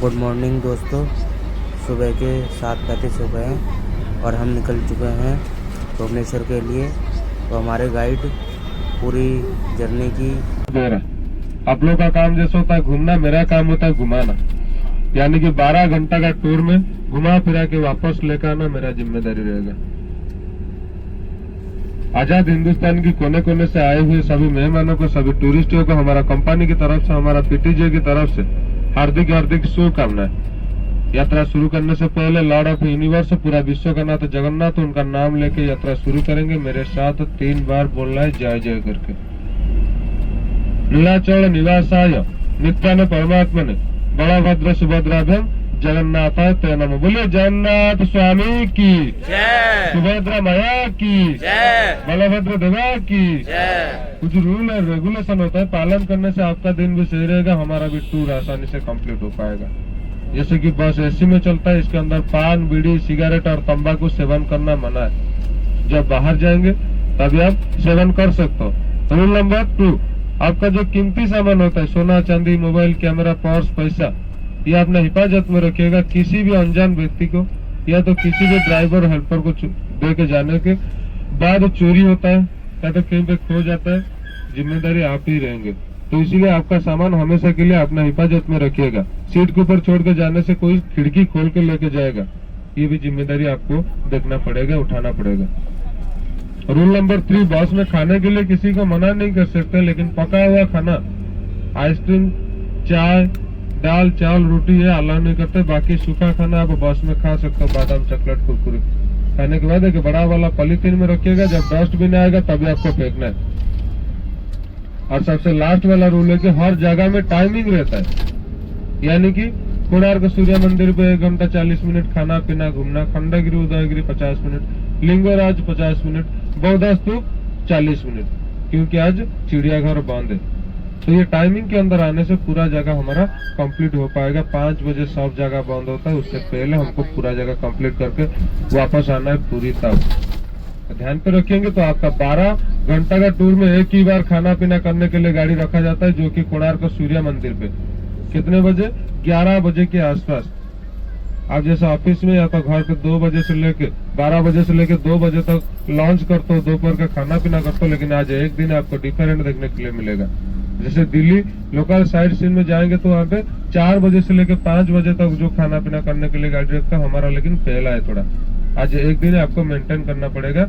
Good morning दोस्तों, सुबह के 7:35 हो गए हैं और हम निकल चुके हैं भुवनेश्वर के लिए। तो हमारे गाइड पूरी जर्नी की आप लोग का काम जैसे होता है घूमना, मेरा काम होता है घुमाना। यानी कि 12 घंटा का टूर में घुमा फिरा के वापस लेकर आना मेरा जिम्मेदारी रहेगा। आजाद हिंदुस्तान की कोने कोने से आए हुए सभी मेहमानों को, सभी टूरिस्टों को हमारा कंपनी की तरफ से, हमारा पीटीजे की तरफ से हार्दिक शुभकामनाएं। यात्रा शुरू करने से पहले लॉर्ड ऑफ यूनिवर्स, पूरा विश्व का नाथ जगन्नाथ, उनका नाम लेके यात्रा शुरू करेंगे। मेरे साथ 3 बार बोलना है जय जय करके। नीलाचल निवासाय नित्यान परमात्मने बलभद्र सुभद्राभ्यम जगन्नाथाय ते नमः। बोले जगन्नाथ स्वामी की जय, सुभद्रा माया की जय, बलभद्र देवा की जय। कुछ रूल और रेगुलेशन होता है, पालन करने से आपका दिन भी सही रहेगा, हमारा भी टूर आसानी से कंप्लीट हो पाएगा। जैसे कि बस एसी में चलता है, इसके अंदर पान, बीड़ी, सिगरेट और तंबाकू सेवन करना मना है। जब बाहर जाएंगे तभी आप सेवन कर सकते हो। रूल नंबर 2, आपका जो कीमती सामान होता है, सोना चांदी, मोबाइल, कैमरा, पर्स, पैसा, ये अपना हिफाजत में रखिएगा। किसी भी अनजान व्यक्ति को या तो किसी भी ड्राइवर हेल्पर को दे के जाने के बाद चोरी होता है या तो कहीं पे खो जाता है, जिम्मेदारी आप ही रहेंगे। तो इसीलिए आपका सामान हमेशा के लिए अपना हिफाजत में रखिएगा। सीट के ऊपर छोड़ के जाने से कोई खिड़की खोल के लेके जाएगा, ये भी जिम्मेदारी आपको देखना पड़ेगा, उठाना पड़ेगा। रूल नंबर 3, बस में खाने के लिए किसी को मना नहीं कर सकते, लेकिन पका हुआ खाना, आइसक्रीम, चाय, दाल, चावल, रोटी ये अलाउ नहीं करते। बाकी सूखा खाना आप बस में खा सकते हो, बादाम, चॉकलेट, कुरकुरे। खाने के बाद एक बड़ा वाला पॉलीथीन में रखिएगा, जब डस्टबिन आएगा तभी आपको फेंकना है। और सबसे लास्ट वाला रूल है कि हर जगह में टाइमिंग रहता है। यानी कि कोणार्क सूर्य मंदिर पे 1 घंटा 40 मिनट खाना पीना घूमना, खंडगिरी उदयगिरी 50 मिनट, लिंगराज 50 मिनट, बौद्ध स्तूप 40 मिनट, क्योंकि आज चिड़ियाघर बंद है। तो ये टाइमिंग के अंदर आने से पूरा जगह हमारा कंप्लीट हो पाएगा। 5 बजे सब जगह बंद होता है, उससे पहले हमको पूरा जगह कंप्लीट करके वापस आना है पूरी तब। ध्यान पे रखेंगे तो आपका 12 घंटा का टूर में एक ही बार खाना पीना करने के लिए गाड़ी रखा जाता है, जो कि कोणार्क सूर्य मंदिर पे। कितने बजे? 11 बजे के आसपास। आप जैसे ऑफिस में या तो घर पे 2 बजे से लेके 12 बजे से लेके 2 बजे तक लॉन्च करते हो, दोपहर का खाना पीना करते हो, लेकिन आज एक दिन आपको डिफरेंट देखने के लिए मिलेगा। जैसे दिल्ली लोकल साइड सीन में जाएंगे तो वहाँ पे 4 बजे से लेके 5 बजे तक जो खाना पीना करने के लिए गाड़ी रखता है, हमारा लेकिन पहला है थोड़ा। आज एक दिन आपको मेंटेन करना पड़ेगा।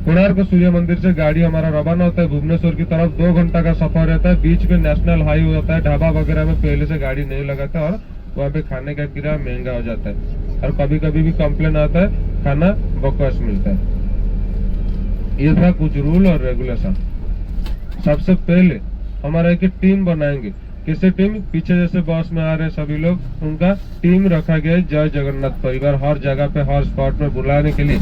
कोणार्क सूर्य मंदिर से गाड़ी हमारा रवाना होता है भुवनेश्वर की तरफ। 2 घंटा का सफर रहता है। बीच में नेशनल हाईवे होता है, ढाबा वगैरह में पहले से गाड़ी नहीं लगाता और वहाँ पे खाने का किराया महंगा हो जाता है। और कभी कभी भी कंप्लेन आता है, खाना बकवास मिलता है। ये था कुछ रूल और रेगुलेशन। सबसे पहले हमारा एक टीम बनाएंगे। किसी टीम? पीछे जैसे बस में आ रहे सभी लोग, उनका टीम रखा गया है। जय जगन्नाथ परिवार हर जगह पे, हर स्पॉट में बुलाने के लिए,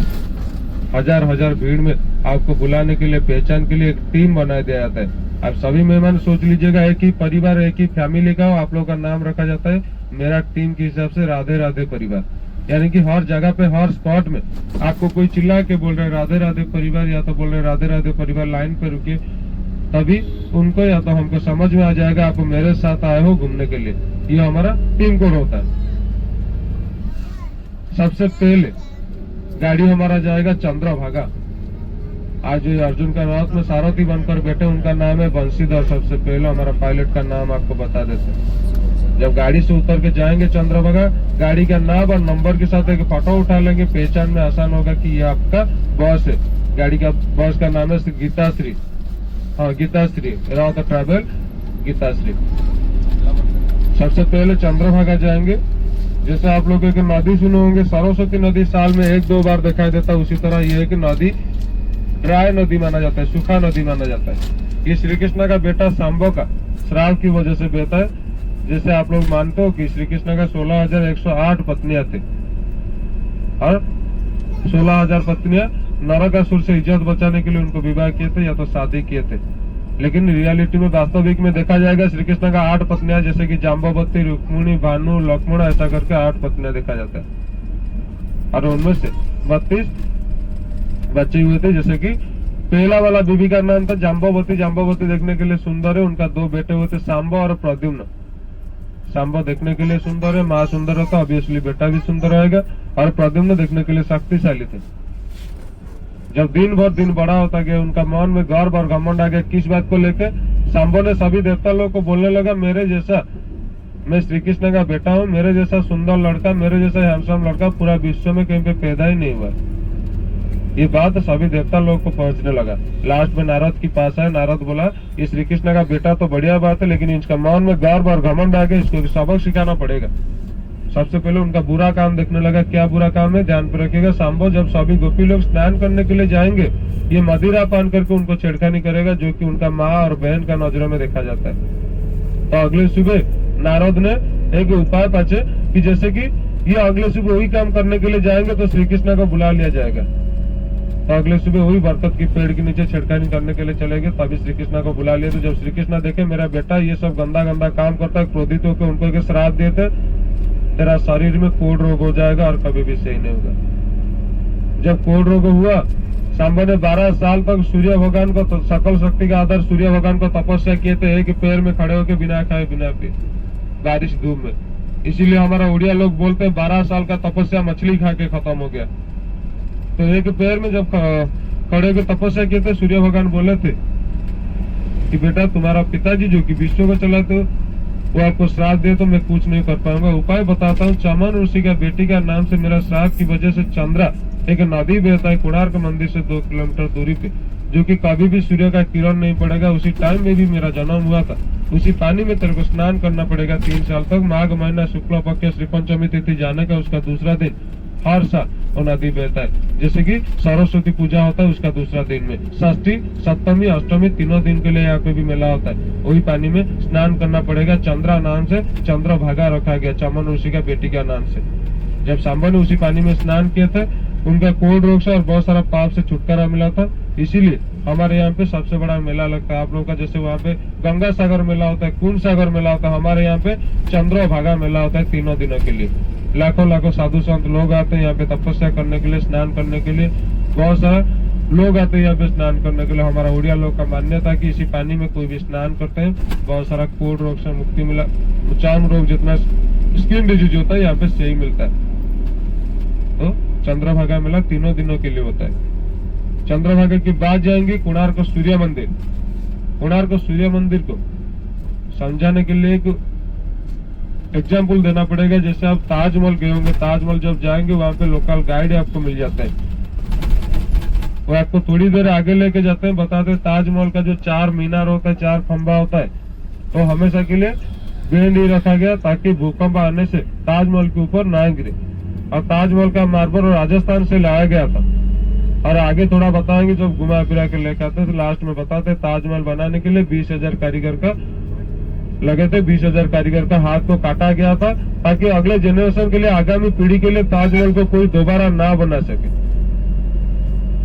हजार भीड़ में आपको बुलाने के लिए, पहचान के लिए एक टीम बना दिया जाता है। आप सभी मेहमान सोच लीजिएगा, एक ही परिवार, एक ही फैमिली का हो, आप लोग का नाम रखा जाता है। मेरा टीम के हिसाब से राधे राधे परिवार। यानी कि हर जगह पे, हर स्पॉट में आपको कोई चिल्ला के बोल रहे राधे राधे परिवार, या तो बोल रहे राधे राधे परिवार, लाइन पे रुकिए, तभी उनको या तो हमको समझ में आ जाएगा आप मेरे साथ आए हो घूमने के लिए। ये हमारा टीम कोड होता है। सबसे पहले गाड़ी हमारा जाएगा चंद्रभागा। आज जो अर्जुन का रथ में सारथी बनकर बैठे, उनका नाम है बंशीधर। सबसे पहले हमारा पायलट का नाम आपको बता देते हैं। जब गाड़ी से उतर के जाएंगे चंद्रभागा, गाड़ी का नाम और नंबर के साथ एक फोटो उठा लेंगे, पहचान में आसान होगा कि ये आपका बस है। गाड़ी का बस का नाम है गीताश्री। हाँ, गीताश्री रथ ट्रैवल गीताश्री। सबसे पहले चंद्रभागा जाएंगे। जैसे आप लोग एक नदी सुने होंगे, सरस्वती नदी साल में 1-2 बार दिखाई देता है, उसी तरह ये एक नदी ड्राई नदी माना जाता है, सूखा नदी माना जाता है। ये श्री कृष्ण का बेटा सांबो का श्राप की वजह से बहता है। जैसे आप लोग मानते हो कि श्री कृष्ण का 16,108 पत्नियां थे और 16,000 पत्नियां नरकासुर से इज्जत बचाने के लिए उनको विवाह किए थे या तो शादी किए थे। लेकिन रियलिटी में, वास्तविक में देखा जाएगा, श्री कृष्ण का 8 पत्नियां, जैसे कि जाम्बवती, रुक्मिणी, भानु, लक्ष्मण, ऐसा करके 8 पत्नियां देखा जाता है। और उनमें से 32 बच्चे हुए थे। जैसे कि पहला वाला बीबी का नाम था जाम्बवती। जाम्बवती देखने के लिए सुंदर है। उनका 2 बेटे हुए थे, सांबा और प्रद्युम्न। सांबा देखने के लिए सुंदर है, माँ सुंदर है तो ऑब्वियसली बेटा भी सुंदर रहेगा। और प्रद्युम्न देखने के लिए शक्तिशाली थे। जब दिन भर दिन बड़ा होता गया, उनका मन में गर्व और घमंड आ गया। किस बात को लेकर? सांबो ने सभी देवता लोगों को बोलने लगा, मेरे जैसा, मैं श्री कृष्ण का बेटा हूँ, मेरे जैसा सुंदर लड़का, मेरे जैसा हैंडसम लड़का पूरा विश्व में कहीं पे पैदा ही नहीं हुआ। ये बात सभी देवता लोगों को पहुंचने लगा। लास्ट में नारद के पास आए। नारद बोला, ये श्री कृष्ण का बेटा तो बढ़िया बात है, लेकिन इसका मन में गर्व और घमंड आ गया, इसको सबक सिखाना पड़ेगा। सबसे पहले उनका बुरा काम देखने लगा। क्या बुरा काम है? ध्यान पे रखिएगा। सांबो जब सभी गोपी लोग स्नान करने के लिए जाएंगे, ये मदिरा पान करके उनको छेड़खानी करेगा, जो कि उनका माँ और बहन का नजरों में देखा जाता है। तो अगले सुबह नारद ने एक उपाय पाचे कि जैसे कि ये अगले सुबह वही काम करने के लिए जाएंगे तो श्री कृष्ण को बुला लिया जाएगा। तो अगले सुबह वही बरकत की पेड़ के नीचे छेड़खानी करने के लिए चले गए। तभी श्री कृष्ण को बुला लिया। तो जब श्री कृष्ण देखे मेरा बेटा ये सब गंदा गंदा काम करता है, क्रोधित होकर उनको एक श्राप दिए थे, तेरा शरीर में कोढ़ रोग हो जाएगा और कभी भी सही नहीं होगा। जब कोढ़ रोग हुआ, सांबा ने 12 साल तक सूर्य भगवान को, सकल शक्ति का आधार सूर्य भगवान को तपस्या किए थे, एक पैर में खड़े होकर बिना खाए बिना पिए बारिश धूप में। इसीलिए हमारा उड़िया लोग बोलते हैं 12 साल का तपस्या मछली खा के खत्म हो गया। तो एक पैर में जब खड़े होकर तपस्या किए थे, सूर्य भगवान बोले थे कि बेटा तुम्हारा पिताजी जो कि विश्व को चलाते वो आपको श्राप दे तो मैं कुछ नहीं कर पाऊंगा। उपाय बताता हूँ। चमन ऋषि का बेटी का नाम से मेरा श्राप की वजह से चंद्रा एक नदी बहता है कोणार्क मंदिर से 2 किलोमीटर दूरी पे, जो कि कभी भी सूर्य का किरण नहीं पड़ेगा। उसी टाइम में भी मेरा जन्म हुआ था। उसी पानी में तेरे को स्नान करना पड़ेगा 3 साल तक। माघ महीना शुक्ल पक्ष श्री पंचमी तिथि जाने का उसका दूसरा दिन हर साल वो नदी बहता है। जैसे कि सरस्वती पूजा होता है उसका दूसरा दिन में, षष्ठी सप्तमी अष्टमी तीनों दिन के लिए यहाँ पे भी मेला होता है। वही पानी में स्नान करना पड़ेगा। चंद्रा नाम से चंद्रभागा रखा गया, चमन ऋषि का बेटी का नाम से। जब सांबा ने उसी पानी में स्नान किए थे, उनका कोढ़ रोग से और बहुत सारा पाप से छुटकारा मिला था। इसीलिए हमारे यहाँ पे सबसे बड़ा मेला लगता है। आप लोगों का जैसे वहाँ पे गंगा सागर मेला होता है, कुंभ सागर मेला होता है, हमारे यहाँ पे चंद्रभागा मेला होता है 3 दिनों के लिए। लाखों लाखों साधु संत लोग आते हैं यहाँ पे तपस्या करने के लिए, स्नान करने के लिए। बहुत सारा लोग आते हैं यहाँ पे स्नान करने के लिए। हमारा उड़िया लोग का मान्यता कि इसी पानी में कोई भी स्नान करते हैं, बहुत सारा कोढ़ रोग से मुक्ति मिला। चाम रोग जितना स्किन डिजीज होता है यहाँ पे सही मिलता है। तो चंद्रभागा मेला 3 दिनों के लिए होता है। चंद्रभागा के बाद जाएंगे कोणार्क सूर्य मंदिर। कोणार्क सूर्य मंदिर को समझाने के लिए एक एग्जाम्पल देना पड़ेगा। जैसे आप ताजमहल गए होंगे, ताजमहल जब जाएंगे वहां पे लोकल गाइड आपको मिल जाता है, वो आपको थोड़ी देर आगे लेके जाते हैं, बताते हैं ताजमहल का जो 4 मीनार होता है, 4 खंभा होता है, तो हमेशा के लिए बेंड ही रखा गया ताकि भूकंप आने से ताजमहल के ऊपर ना गिरे। और ताजमहल का मार्बल राजस्थान से लाया गया था। और आगे थोड़ा बताएंगे, जब घुमा फिरा के लेके आते तो लास्ट में बताते ताजमहल बनाने के लिए 20,000 कारीगर का लगे थे। 20,000 कारीगर का हाथ को काटा गया था ताकि अगले जनरेशन के लिए, आगामी पीढ़ी के लिए ताजमहल को कोई दोबारा ना बना सके।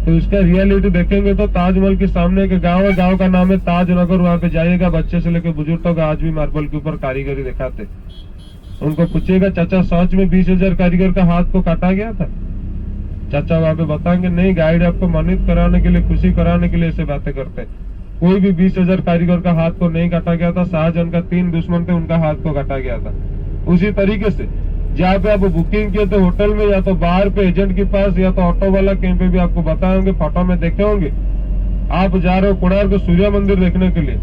तो इसका रियलिटी देखेंगे तो ताजमहल के सामने एक गांव है, गांव का नाम है ताजनगर। वहां पे जाइएगा, बच्चे से लेकर बुजुर्ग तक आज भी मार्बल के ऊपर कारीगरी दिखाते। उनको पूछिएगा चाचा सच में 20,000 कारीगर का हाथ को काटा गया था? चाचा वहां पे बताएंगे नहीं, गाइड आपको मानित कराने के लिए, खुशी कराने के लिए ऐसे बातें करते। कोई भी 20,000 कारीगर का हाथ को नहीं काटा गया था। शाहजहां का 3 दुश्मन थे, उनका हाथ को काटा गया था। उसी तरीके से जहाँ पे आप बुकिंग किए थे होटल में, या तो बाहर पे एजेंट के पास, या तो ऑटो वाला कहीं पे भी आपको बताए होंगे, फोटो में देखे होंगे, आप जा रहे हो कोणार्क सूर्य मंदिर देखने के लिए।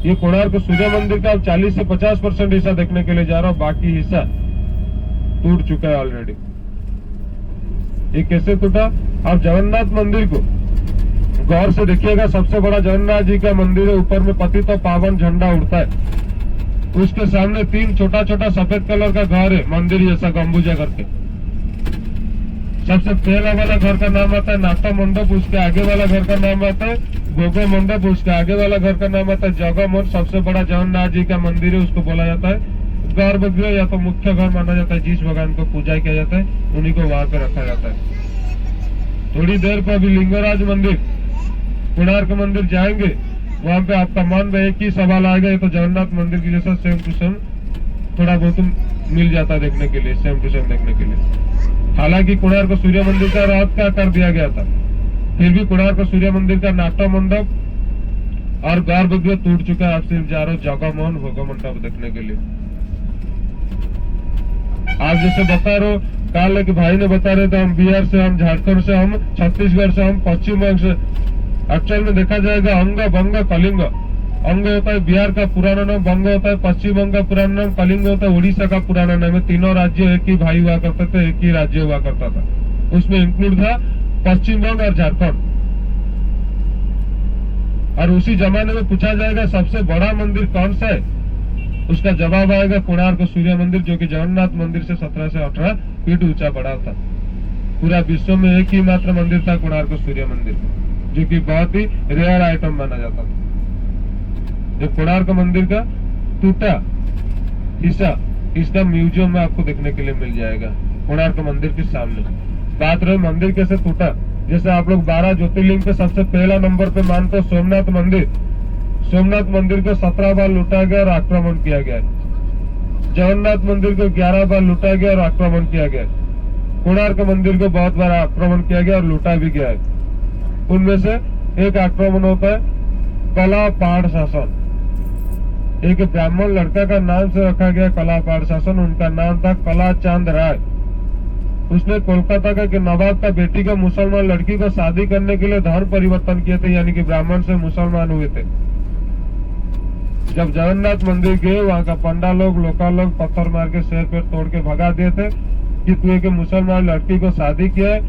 ये कोणार्क सूर्य मंदिर का आप 40 से 50% हिस्सा देखने के लिए जा रहा हो, बाकी हिस्सा टूट चुका है ऑलरेडी। ये कैसे टूटा? आप जगन्नाथ मंदिर को गौर से देखिएगा, सबसे बड़ा जगन्नाथ जी का मंदिर है, ऊपर में पतित और पावन झंडा उड़ता है। उसके सामने 3 छोटा छोटा सफेद कलर का घर है, मंदिर जैसा गंबुजा करके। सबसे पहला वाला घर का नाम आता है नाट्य मंडप, उसके आगे वाला घर का नाम आता है भोगो मंडप, उसके आगे वाला घर का नाम आता है जगमोहन। सबसे बड़ा जगन्नाथ जी का मंदिर है, उसको बोला जाता है गर्भगृह, या तो मुख्य घर माना जाता है। जिस भगवान को पूजा किया जाता है उन्हीं को वहां पे रखा जाता है। थोड़ी देर पर अभी लिंगराज मंदिर, कोणार्क मंदिर जाएंगे, वहां पे आपका मन में एक ही सवाल आएगा, ये तो जगन्नाथ मंदिर की जैसा सेम टू सेम थोड़ा बहुत मिल जाता है देखने के लिए, सेम टू सेम देखने के लिए। हालांकि कोणार्क सूर्य मंदिर का रात का कर दिया गया था, फिर भी कोणार्क सूर्य मंदिर का नाट्य मंडप और गर्भगृह टूट चुका है। आप सिर्फ जा रहे हो जगमोहन भोग मंडप देखने के लिए। आप जैसे बता रहे हो, कल एक भाई ने बता रहे थे हम बिहार से, हम झारखंड से, हम छत्तीसगढ़ से, हम पश्चिम बंग से। एक्चुअल में देखा जाएगा अंग बंग कलिंग, अंग होता है बिहार का पुराना नाम, बंग होता है पश्चिम बंग का पुराना नाम, कलिंग होता है उड़ीसा का पुराना नाम है। तीनों राज्य एक ही भाई हुआ करते थे, एक ही राज्य हुआ करता था। उसमें इंक्लूड था पश्चिम बंग और झारखंड। और उसी जमाने में पूछा जाएगा सबसे बड़ा मंदिर कौन सा है, उसका जवाब आएगा कोणार्क सूर्य मंदिर, जो कि जगन्नाथ मंदिर से 17 से 18 फीट ऊंचा बड़ा था। पूरा विश्व में एक ही मात्र मंदिर था कोणार्क सूर्य मंदिर, जो कि बहुत ही रेयर आइटम माना जाता था। जो कोणार्क मंदिर का टूटा हिस्सा इसका म्यूजियम में आपको देखने के लिए मिल जाएगा, कोणार्क मंदिर के सामने। बात रहे मंदिर कैसे टूटा, जैसे आप लोग 12 ज्योतिर्लिंग पे सबसे पहला नंबर पे मानते हो सोमनाथ मंदिर। सोमनाथ मंदिर को 17 बार लूटा गया और आक्रमण किया गया। जगन्नाथ मंदिर को 11 बार लूटा गया और आक्रमण किया गया। कोणार्क मंदिर को बहुत बार आक्रमण किया गया और लूटा भी गया है। उनमें से एक आक्रमण होता है कला पाड़ शासन। एक ब्राह्मण लड़का का नाम से रखा गया कला पाड़ शासन। उनका नाम था कला चांद राय। उसने कोलकाता का नवाब का बेटी का मुसलमान लड़की को शादी करने के लिए धर्म परिवर्तन किए थे, यानी कि ब्राह्मण से मुसलमान हुए थे। जब जगन्नाथ मंदिर गए, वहाँ का पंडा लोग, लोकल लोग पत्थर मार के सिर पे तोड़ के भगा दिए थे कि तू एक मुसलमान लड़की को शादी किया है,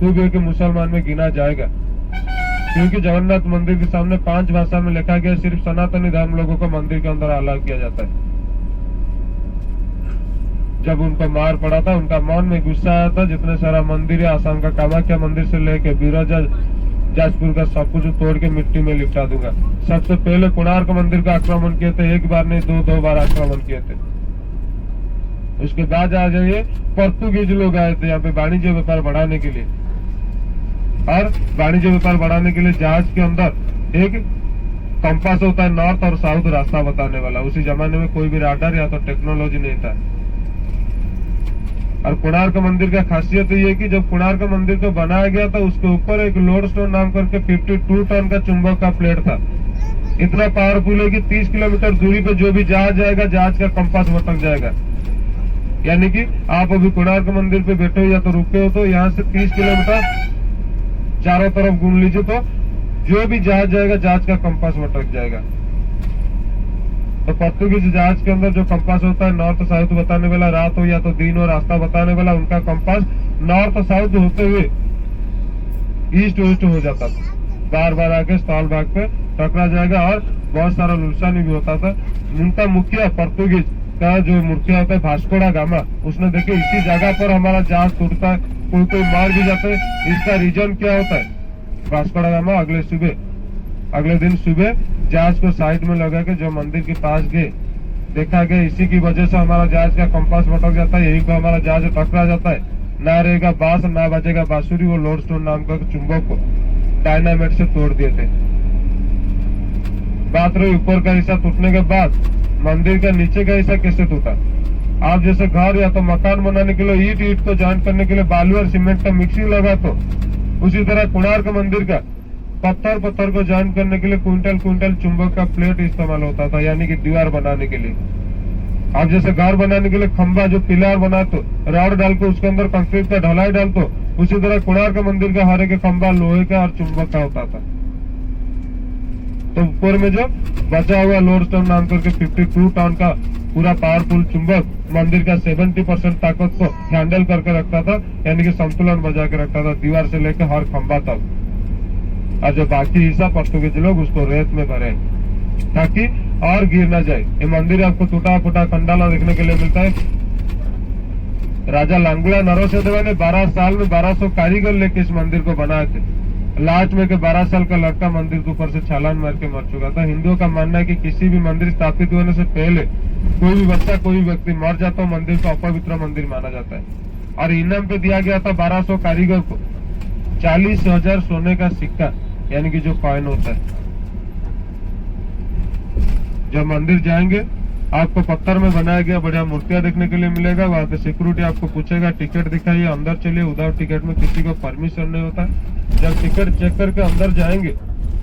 तू भी एक मुसलमान में गिना जाएगा। क्योंकि जगन्नाथ मंदिर के सामने 5 भाषा में लिखा गया, सिर्फ सनातनी धर्म लोगों को मंदिर के अंदर अलाउ किया जाता है। जब उनको मार पड़ा था, उनका मन में गुस्सा आया था। जितने सारा मंदिर है, आसाम का कामाख्या मंदिर से लेके बिरजा जाजपुर का सब कुछ तोड़ के मिट्टी में लिपटा दूंगा। सबसे पहले कोणार्क मंदिर का आक्रमण किए थे, एक बार नहीं 2 बार आक्रमण किए थे। उसके बाद आ जाइए, पोर्तुगीज लोग आए थे यहाँ पे वाणिज्य व्यापार बढ़ाने के लिए। और वाणिज्य व्यापार बढ़ाने के लिए जहाज के अंदर एक कंपास होता है, नॉर्थ और साउथ रास्ता बताने वाला। उसी जमाने में कोई भी राडार या तो टेक्नोलॉजी नहीं था। और कोणार्क मंदिर का खासियत ये है कि जब कोणार्क मंदिर को बनाया गया था, उसके ऊपर एक लोड स्टोन नाम करके 52 टन का चुंबक का प्लेट था। इतना पावरफुल है कि 30 किलोमीटर दूरी पे जो भी जहाज जाएगा, जहाज का कंपास भटक जाएगा। यानी कि आप अभी कोणार्क मंदिर पे बैठे हो या तो रुके हो, तो यहाँ से 30 किलोमीटर चारों तरफ घूम लीजिए, तो जो भी जहाज जाएगा, जहाज का कंपास भटक जाएगा। तो पोर्तुगीज जहाज के अंदर जो कंपास होता है, नॉर्थ साउथ बताने वाला, रात हो या तो दिन हो रास्ता बताने वाला, उनका कंपास नॉर्थ साउथ होते हुए ईस्ट वेस्ट हो जाता था। बार बार आके स्थल भाग पे टकरा जाएगा और बहुत सारा नुकसान भी होता था। उनका मुखिया पोर्तुगीज का जो मुखिया होता है वास्को डा गामा, उसने देखे इसी जगह पर हमारा जहाज टूटता है, कोई मार भी जाते हैं, इसका रीजन क्या होता है। वास्को डा गामा अगले दिन सुबह जहाज को साइड में लगा के जो मंदिर के पास गए, देखा गया इसी की वजह से हमारा जहाज का कंपास भटक जाता है, यही को हमारा जहाज टकरा जाता है। ना रहेगा बांस, ना बजेगा बांसुरी। वो लोड स्टोन नाम का चुंबक को डायनामाइट से तोड़ दिए थे। बात रही ऊपर का हिस्सा टूटने के बाद, मंदिर का नीचे का हिस्सा कैसे टूटा। आप जैसे घर या तो मकान बनाने के लिए ईट को जॉइंट करने के लिए बालू और सीमेंट का मिक्सिंग लगा, तो उसी तरह कोणार्क मंदिर का पत्थर को जॉइंट करने के लिए क्विंटल चुंबक का प्लेट इस्तेमाल होता था, यानी कि दीवार बनाने के लिए। आप जैसे घर बनाने के लिए खंबा जो पिलर बना तो रॉड डाल के उसके अंदर कंक्रीट का ढलाई डाल, तो उसी तरह कोणार्क मंदिर का हर एक खंबा लोहे का और चुंबक का होता था। तो ऊपर में जो बचा हुआ लोड स्टोन नाम करके 52 टन का पूरा पावरफुल चुंबक मंदिर का 70% ताकत को हैंडल करके रखता था, यानी कि संतुलन बजा के रखता था दीवार से लेकर हर खंबा तक। और जो बाकी हिस्सा पोर्तुगीज लोग उसको रेत में भरे ताकि और गिर ना जाए। ये मंदिर आपको टूटा फूटा खंडाला देखने के लिए मिलता है। राजा लांगुला नरसिंहदेव ने 12 साल में 1200 कारीगर लेके इस मंदिर को बनाए थे। लास्ट में के 12 साल का लड़का मंदिर के ऊपर से छलांग मार के मर चुका था। हिंदुओं का मानना है कि किसी भी मंदिर स्थापित होने से पहले कोई भी बच्चा, कोई भी व्यक्ति मर जाता हो, मंदिर को अपवित्र मंदिर माना जाता है। और इनाम पे दिया गया था 1200 कारीगर को 40,000 सोने का सिक्का, यानी कि जो कॉइन होता है। जब मंदिर जाएंगे, आपको पत्थर में बनाया गया बढ़िया मूर्तियां देखने के लिए मिलेगा। वहाँ पे सिक्योरिटी आपको पूछेगा टिकट दिखाइए, अंदर चलिए। विदाउट टिकट में किसी को परमिशन नहीं होता। जब टिकट चेक करके अंदर जाएंगे,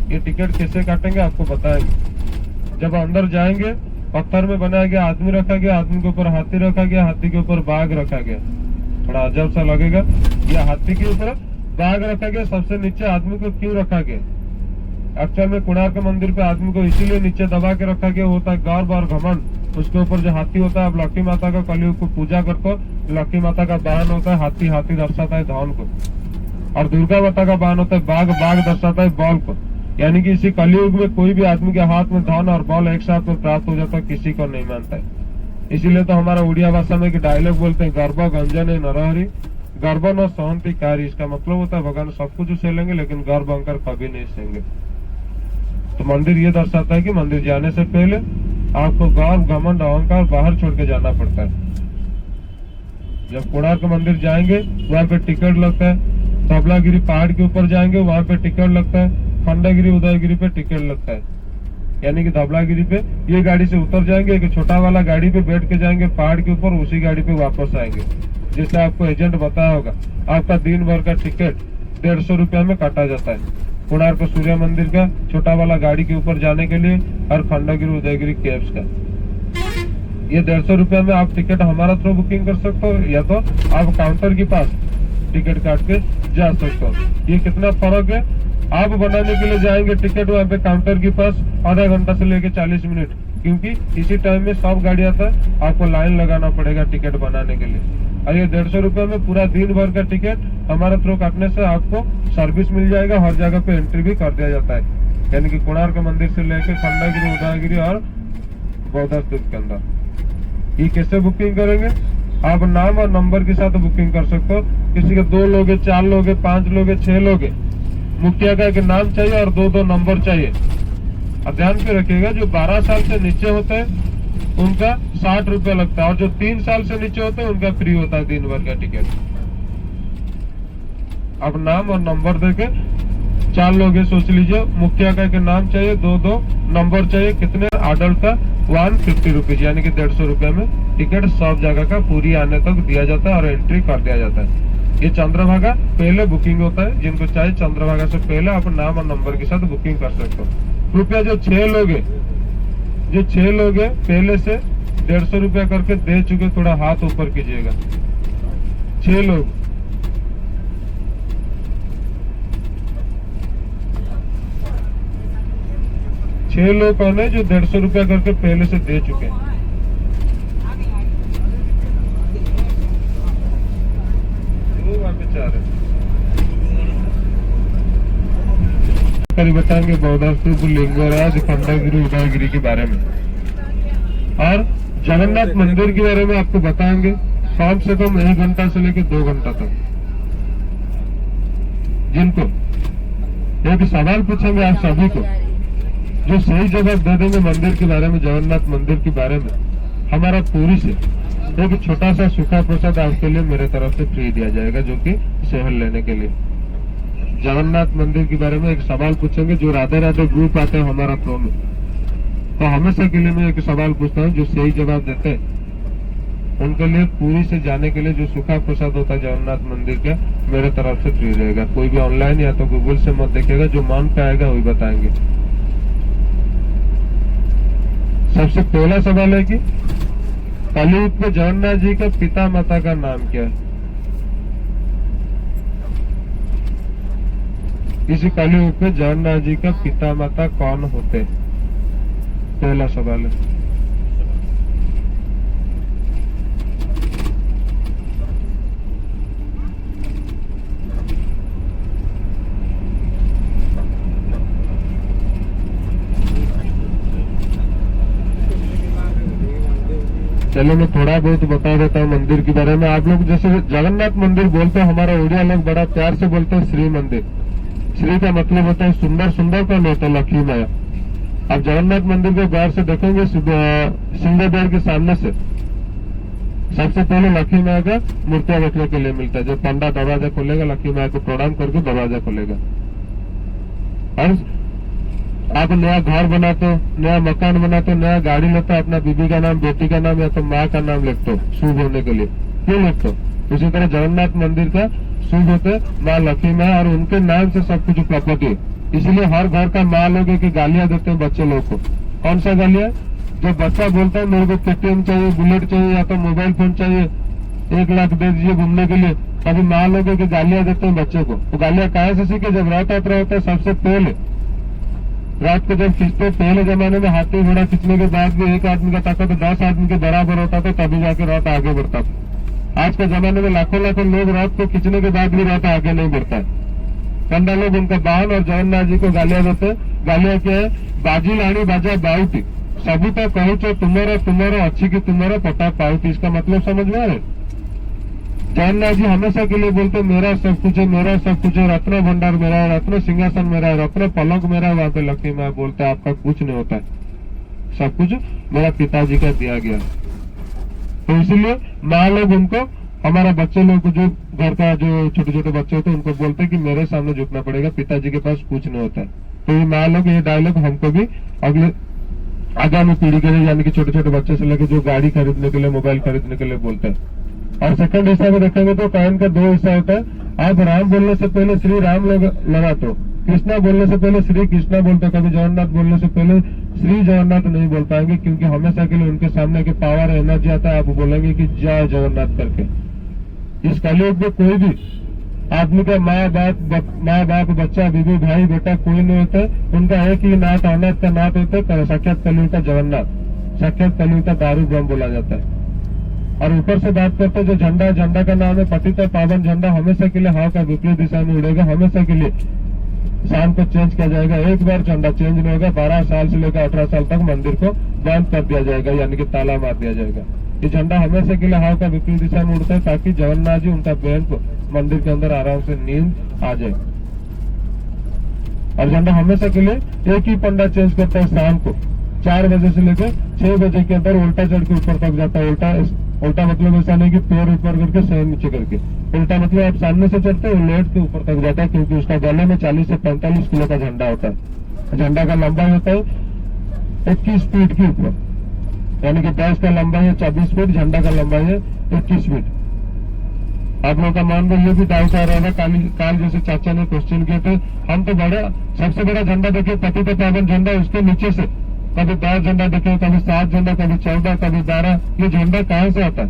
ये टिकट कैसे काटेंगे आपको बताएंगे। जब अंदर जाएंगे, पत्थर में बनाया गया आदमी रखा गया, आदमी के ऊपर हाथी रखा गया, हाथी के ऊपर बाघ रखा गया। थोड़ा अजब सा लगेगा, ये हाथी के ऊपर बाघ रखा गया, सबसे नीचे आदमी को क्यों रखा गया? एक्चुअल में कोणार्क मंदिर पे आदमी को इसीलिए नीचे दबा के रखा गया होता है, गर्व और घमंड। उसके ऊपर जो हाथी होता है, आप लक्ष्मी माता का कलयुग को पूजा करते, लक्ष्मी माता का वाहन होता है हाथी, हाथी दर्शाता है धन को, और दुर्गा माता का वाहन होता है बाघ, बाघ दर्शाता है बल को। यानी कि इसी कलयुग में कोई भी आदमी के हाथ में धन और बल एक साथ में प्राप्त हो जाता है, किसी को नहीं मानता है। इसीलिए तो हमारा उड़िया भाषा में एक डायलॉग बोलते हैं, गर्भ गंजन नरहरि गर्भ न सहंती कारी। इसका मतलब होता है भगवान सब कुछ सह लेंगे लेकिन गर्भ अहंकार कभी नहीं सहेंगे। तो मंदिर ये दर्शाता है कि मंदिर जाने से पहले आपको गर्व घमंड अहंकार बाहर छोड़ के जाना पड़ता है। जब कोणार्क मंदिर जाएंगे वहाँ पे टिकट लगता है, धवलागिरी पहाड़ के ऊपर जाएंगे वहाँ पे टिकट लगता है, खंडगिरी उदयगिरी पे टिकट लगता है। यानी कि धवलागिरी पे ये गाड़ी से उतर जाएंगे, एक छोटा वाला गाड़ी पे बैठ के जाएंगे पहाड़ के ऊपर, उसी गाड़ी पे वापस आएंगे। जैसे आपको एजेंट बताया होगा, आपका दिन भर का टिकट 150 रुपया में काटा जाता है कोणार्क सूर्य मंदिर का, छोटा वाला गाड़ी के ऊपर जाने के लिए, और खंडगिरी उदयगिरी कैब्स का। ये 150 रुपया में आप टिकट हमारा थ्रू बुकिंग कर सकते हो, या तो आप काउंटर के पास टिकट काट के जा सकते हो। ये कितना फर्क है, आप बनाने के लिए जाएंगे टिकट वहाँ पे काउंटर के पास आधा घंटा से लेके 40 मिनट, क्योंकि इसी टाइम में सब गाड़ी आता है, आपको लाइन लगाना पड़ेगा टिकट बनाने के लिए। और ये 150 रुपये में पूरा दिन भर का टिकट हमारे थ्रू काटने से आपको सर्विस मिल जाएगा, हर जगह पे एंट्री भी कर दिया जाता है। यानी कि कोणार्क मंदिर से लेकर खंडगिरी उदयगिरी और बौद्ध स्तूप के अंदर। ये कैसे बुकिंग करेंगे? आप नाम और नंबर के साथ बुकिंग कर सकते हो। किसी के 2 लोग, 4 लोग, 5 लोग, 6 लोग, मुखिया का एक नाम चाहिए और 2 नंबर चाहिए। और ध्यान पे रखिएगा, जो 12 साल से नीचे होते हैं उनका 60 रुपया लगता है, और जो 3 साल से नीचे होते हैं उनका फ्री होता है दिन भर का टिकट। अब नाम और नंबर देके 4 लोग सोच लीजिए, मुखिया का एक नाम चाहिए, 2 नंबर चाहिए, कितने? अडल्ट का 150 रुपीज, यानी कि 150 रुपया में टिकट सब जगह का पूरी आने तक दिया जाता है और एंट्री कर दिया जाता है। ये चंद्रभागा पहले बुकिंग होता है, जिनको चाहिए चंद्रभागा से पहले आप नाम और नंबर के साथ बुकिंग कर सकते हो। रुपया जो 6 लोग है पहले से 150 रुपया करके दे चुके, थोड़ा हाथ ऊपर कीजिएगा। 6 लोग, कौन है जो 150 रुपया करके पहले से दे चुके हैं? बताएंगे बौद्ध स्तूप, लिंगराज, खंडगिरी उदयगिरी के बारे में, और जगन्नाथ मंदिर के बारे में आपको बताएंगे कम से कम 1 घंटा से लेकर 2 घंटा तक। जिनको एक सवाल पूछेंगे आप सभी को, जो सही जवाब दे देंगे मंदिर के बारे में, जगन्नाथ मंदिर के बारे में, हमारा पूरी से एक छोटा सा सूखा प्रसाद आपके लिए मेरे तरफ से फ्री दिया जाएगा, जो कि सेवन लेने के लिए। जगन्नाथ मंदिर के बारे में एक सवाल पूछेंगे, जो राधे राधे ग्रुप आते हैं हमारा प्रो में, तो हमेशा के लिए मैं एक सवाल पूछता हूँ, जो सही जवाब देते हैं उनके लिए पूरी से जाने के लिए जो सूखा प्रसाद होता है जगन्नाथ मंदिर का, मेरे तरफ से फ्री रहेगा। कोई भी ऑनलाइन या तो गूगल से मत देखिएगा, जो मन पे आएगा वही बताएंगे। सबसे पहला सवाल है कि कलयुग में जगन्नाथ जी का पिता माता का नाम क्या है? इसी कलयुग में जगन्नाथ जी का पिता माता कौन होते हैं? पहला सवाल है। चलो मैं थोड़ा बहुत बता देता हूँ मंदिर के बारे में। आप लोग जैसे जगन्नाथ मंदिर बोलते हैं, हमारा उड़िया लोग बड़ा प्यार से बोलते हैं श्री मंदिर। श्री का मतलब होता है सुंदर, सुंदर का होता है लक्ष्मी माया। आप जगन्नाथ मंदिर के द्वार से देखेंगे, सिंह द्वार के सामने से सबसे पहले लक्ष्मी माया का मूर्तियां रखने के लिए मिलता है। जब पंडा दरवाजा खोलेगा, लक्ष्मी माया को प्रणाम करके दरवाजा खोलेगा। और आप नया घर बनाते हो, नया मकान बनाते हो, नया गाड़ी लेते हो, अपना बीबी का नाम, बेटी का नाम या तो माँ का नाम लिखते हो शुभ होने के लिए, क्यों लिखते हो? उसी तरह जगन्नाथ मंदिर का शुभ होते माँ लक्ष्मी माँ, और उनके नाम से सब कुछ प्रॉपर्टी इसलिए हर घर का माँ लोग है कि गालियां देते हैं बच्चे लोग को। कौन सा गालियां? जब बच्चा बोलता है मेरे को KTM चाहिए, बुलेट चाहिए या तो मोबाइल फोन चाहिए, 1 लाख दे दीजिए घूमने के लिए, तभी माँ लोग है कि गालियां देते हैं बच्चे को। तो गालियां कहाँ से सीखे? जब रथ यात्रा होता है सबसे पहले रात को जब खींचते, पहले जमाने में हाथी घोड़ा खींचने के बाद भी 1 आदमी का ताकत 10 आदमी के बराबर होता था, तभी जाके रथ आगे बढ़ता था। आज के जमाने में लाखों लाखों लोग रथ को खींचने के बाद भी रथ आगे नहीं बढ़ता है। कंडा लोग उनका वाहन और जगन्नाथ जी को गालियां देते। गालियां क्या है? बाजी लानी बाजा बाउटी, सभी तो कहू छो तुम्हारा तुम्हारा अच्छी की तुम्हारा पटा पाउटी। इसका मतलब समझ में आ रहे? जगन्नाथ जी हमेशा के लिए बोलते मेरा सब कुछ है, मेरा सब कुछ है, रत्न भंडार मेरा है, रत्न सिंहासन मेरा है, रत्न पलंग मेरा है। वहां पे लक्ष्मी माँ बोलते आपका कुछ नहीं होता है, सब कुछ मेरा पिताजी का दिया गया। तो इसलिए माँ लोग उनको, हमारा बच्चे लोग को, जो घर का जो छोटे छोटे बच्चे होते हैं उनको बोलते हैं कि मेरे सामने झुकना पड़ेगा, पिताजी के पास कुछ नहीं होता है। तो ये माँ लोग ये डायलॉग हमको भी अगले आगामी पीढ़ी के लिए, यानी कि छोटे छोटे बच्चे से लेकर जो गाड़ी खरीदने के लिए, मोबाइल खरीदने के लिए बोलते हैं। और सेकंड हिस्सा में देखेंगे तो कायन का 2 हिस्सा होता है। आप राम बोलने से पहले श्री राम लगाते हो, कृष्णा बोलने से पहले श्री कृष्णा बोलते हो, कभी जगन्नाथ बोलने से पहले श्री जगन्नाथ नहीं बोल पाएंगे, क्योंकि हमेशा के लिए उनके सामने के पावर एनर्जी आता है। आप बोलेंगे कि जय जगन्नाथ करके। इस कलयुग में कोई भी आदमी का माँ बाप बच्चा बीबी भाई बेटा कोई नहीं होता, उनका एक ही नाथ, अनाथ का नाथ होता है, साक्षात कलयुग का जगन्नाथ, साक्षात कलयुग का दारू ब्रह्म बोला जाता है। और ऊपर से बात करते हैं जो झंडा, झंडा का नाम है पतित पावन झंडा, हमेशा के लिए हवा का विपरीत दिशा में उड़ेगा, हमेशा के लिए शाम को चेंज किया जाएगा। एक बार झंडा चेंज नहीं होगा, 12 साल से लेकर 18 साल तक मंदिर को बंद कर दिया जाएगा, यानी कि ताला मार दिया जाएगा। ये झंडा हमेशा के लिए हवा का विपरीत दिशा में उड़ता है, ताकि जगन्नाथ जी उनका बहन को मंदिर के अंदर आराम से नींद आ जाए। और झंडा हमेशा के लिए एक ही पंडा चेंज करता है, शाम को 4 बजे से लेकर 6 बजे के अंदर उल्टा चढ़ के ऊपर तक जाता है। उल्टा मतलब ऐसा नहीं कि पैर ऊपर करके सर नीचे करके, उल्टा मतलब आप सामने से चढ़ते हो लेट के ऊपर तक जाता है, क्योंकि उसका गले में 40 से 45 किलो का झंडा होता है। झंडा का लंबाई होता है 21 फीट के ऊपर, यानी कि 10 का लंबाई है 24 फीट, झंडा का लंबाई है 21 फीट। आप लोगों का मान को ये भी डाउट आ रहा होगा, काल जैसे चाचा ने क्वेश्चन किया था, हम तो बड़ा सबसे बड़ा झंडा देखे पतित पावन झंडा, उसके नीचे से कभी 10 झंडा देखे, कभी 7 झंडा, कभी 14, कभी 12। ये झंडा कहाँ से आता है?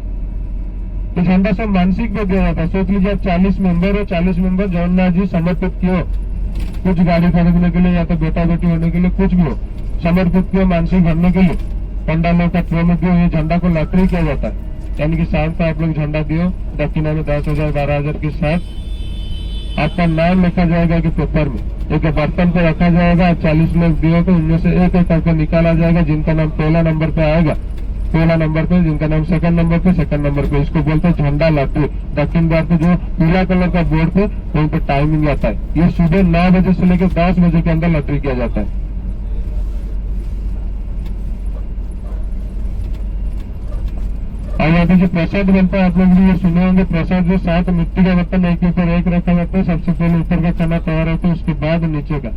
ये झंडा सब मानसिक में दिया जाता है। सोच लीजिए आप 40 मेंबर हो, 40 मेंबर जगन्नाथ जी समर्पित किए, कुछ गाड़ी खरीदने के लिए या तो बेटा बेटी होने के लिए, कुछ भी हो, समर्पित किए मानसिक भरने के लिए, पंडालों का थ्रो में दियो। ये झंडा को लॉटरी किया जाता है, यानी कि शाम को आप लोग झंडा दियो, दक्षिणा में 10,000 12,000 के साथ आपका नाम लिखा जाएगा कि पेपर में, एक बर्तन पे रखा जाएगा। 40 लोग दिए तो उनमें से एक एक करके निकाला जाएगा, जिनका नाम पहला नंबर पे आएगा पहला नंबर पे, जिनका नाम सेकंड नंबर पे सेकंड नंबर पे। इसको बोलते हैं झंडा लॉटरी। दक्षिण द्वार पे जो पीला कलर का बोर्ड पे वहीं पे टाइमिंग आता है, ये सुबह 9 बजे से लेकर 10 बजे के अंदर लॉटरी किया जाता है। और यहाँ पे जो प्रसाद बनता है आप लोग भी ये सुने होंगे, प्रसाद जो 7 मिट्टी का बर्तन एक के ऊपर एक रखा जाता है, सबसे पहले ऊपर का खाना तैयार होता है, उसके बाद नीचे का,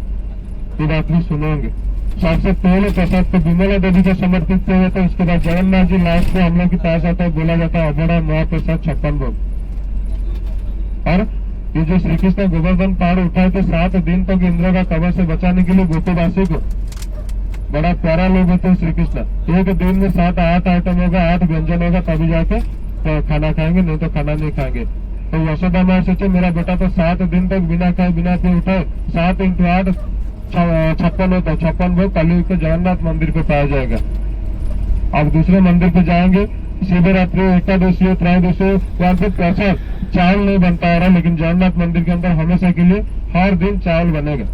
ये बात भी सुने होंगे। सबसे पहले प्रसाद को विमला देवी को समर्पित किया जाता है, उसके बाद जगन्नाथ जी लास्ट में हम लोग के पास आता है, बोला जाता है अबड़ा महाप्रसाद 56 भोग। और ये जो श्री कृष्ण गोवर्धन पहाड़ उठाए थे 7 दिन तक इंद्र का कवच से बचाने के लिए गोकुलवासी को, बड़ा प्यारा लोग होते हैं श्री कृष्ण। एक दिन में 7 आइटम होगा, 8 व्यंजन होगा, तभी जाके तो खाना खाएंगे, नहीं तो खाना नहीं खाएंगे। तो यशोदा माँ सोचे मेरा बेटा तो 7 दिन तक बिना खाए बिना पिए उठाए, 7 × 8 56 होता है, 56 भोग कलयुग के जगन्नाथ मंदिर पे पाया जाएगा। अब दूसरे मंदिर पे जाएंगे, शिवरात्रि, एकादशी, त्रयोदशी, वहां पे प्रसाद चावल नहीं बनता आ रहा, लेकिन जगन्नाथ मंदिर के अंदर हमेशा के लिए हर दिन चावल बनेगा।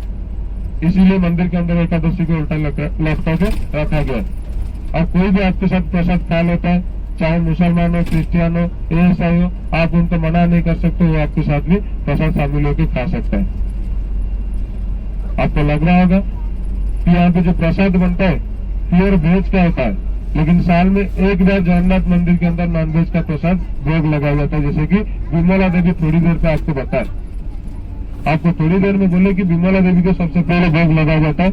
इसीलिए मंदिर के अंदर एकादशी को उल्टा लटका के रखा गया। और कोई भी आपके साथ प्रसाद खा लेता है, चाहे मुसलमान हो, क्रिश्चियन हो, ईसाई हो, आप उनको मना नहीं कर सकते, वो आपके साथ भी प्रसाद शामिल होकर खा सकता है। आपको लग रहा होगा कि यहाँ पे जो प्रसाद बनता है प्योर वेज का होता है, लेकिन साल में एक बार जगन्नाथ मंदिर के अंदर नॉनवेज का प्रसाद भोग लगाया जाता है, जैसे कि विमला देवी थोड़ी देर पे आपको बताए, आपको थोड़ी देर में बोले कि विमला देवी को सबसे पहले भोग लगाया जाता है।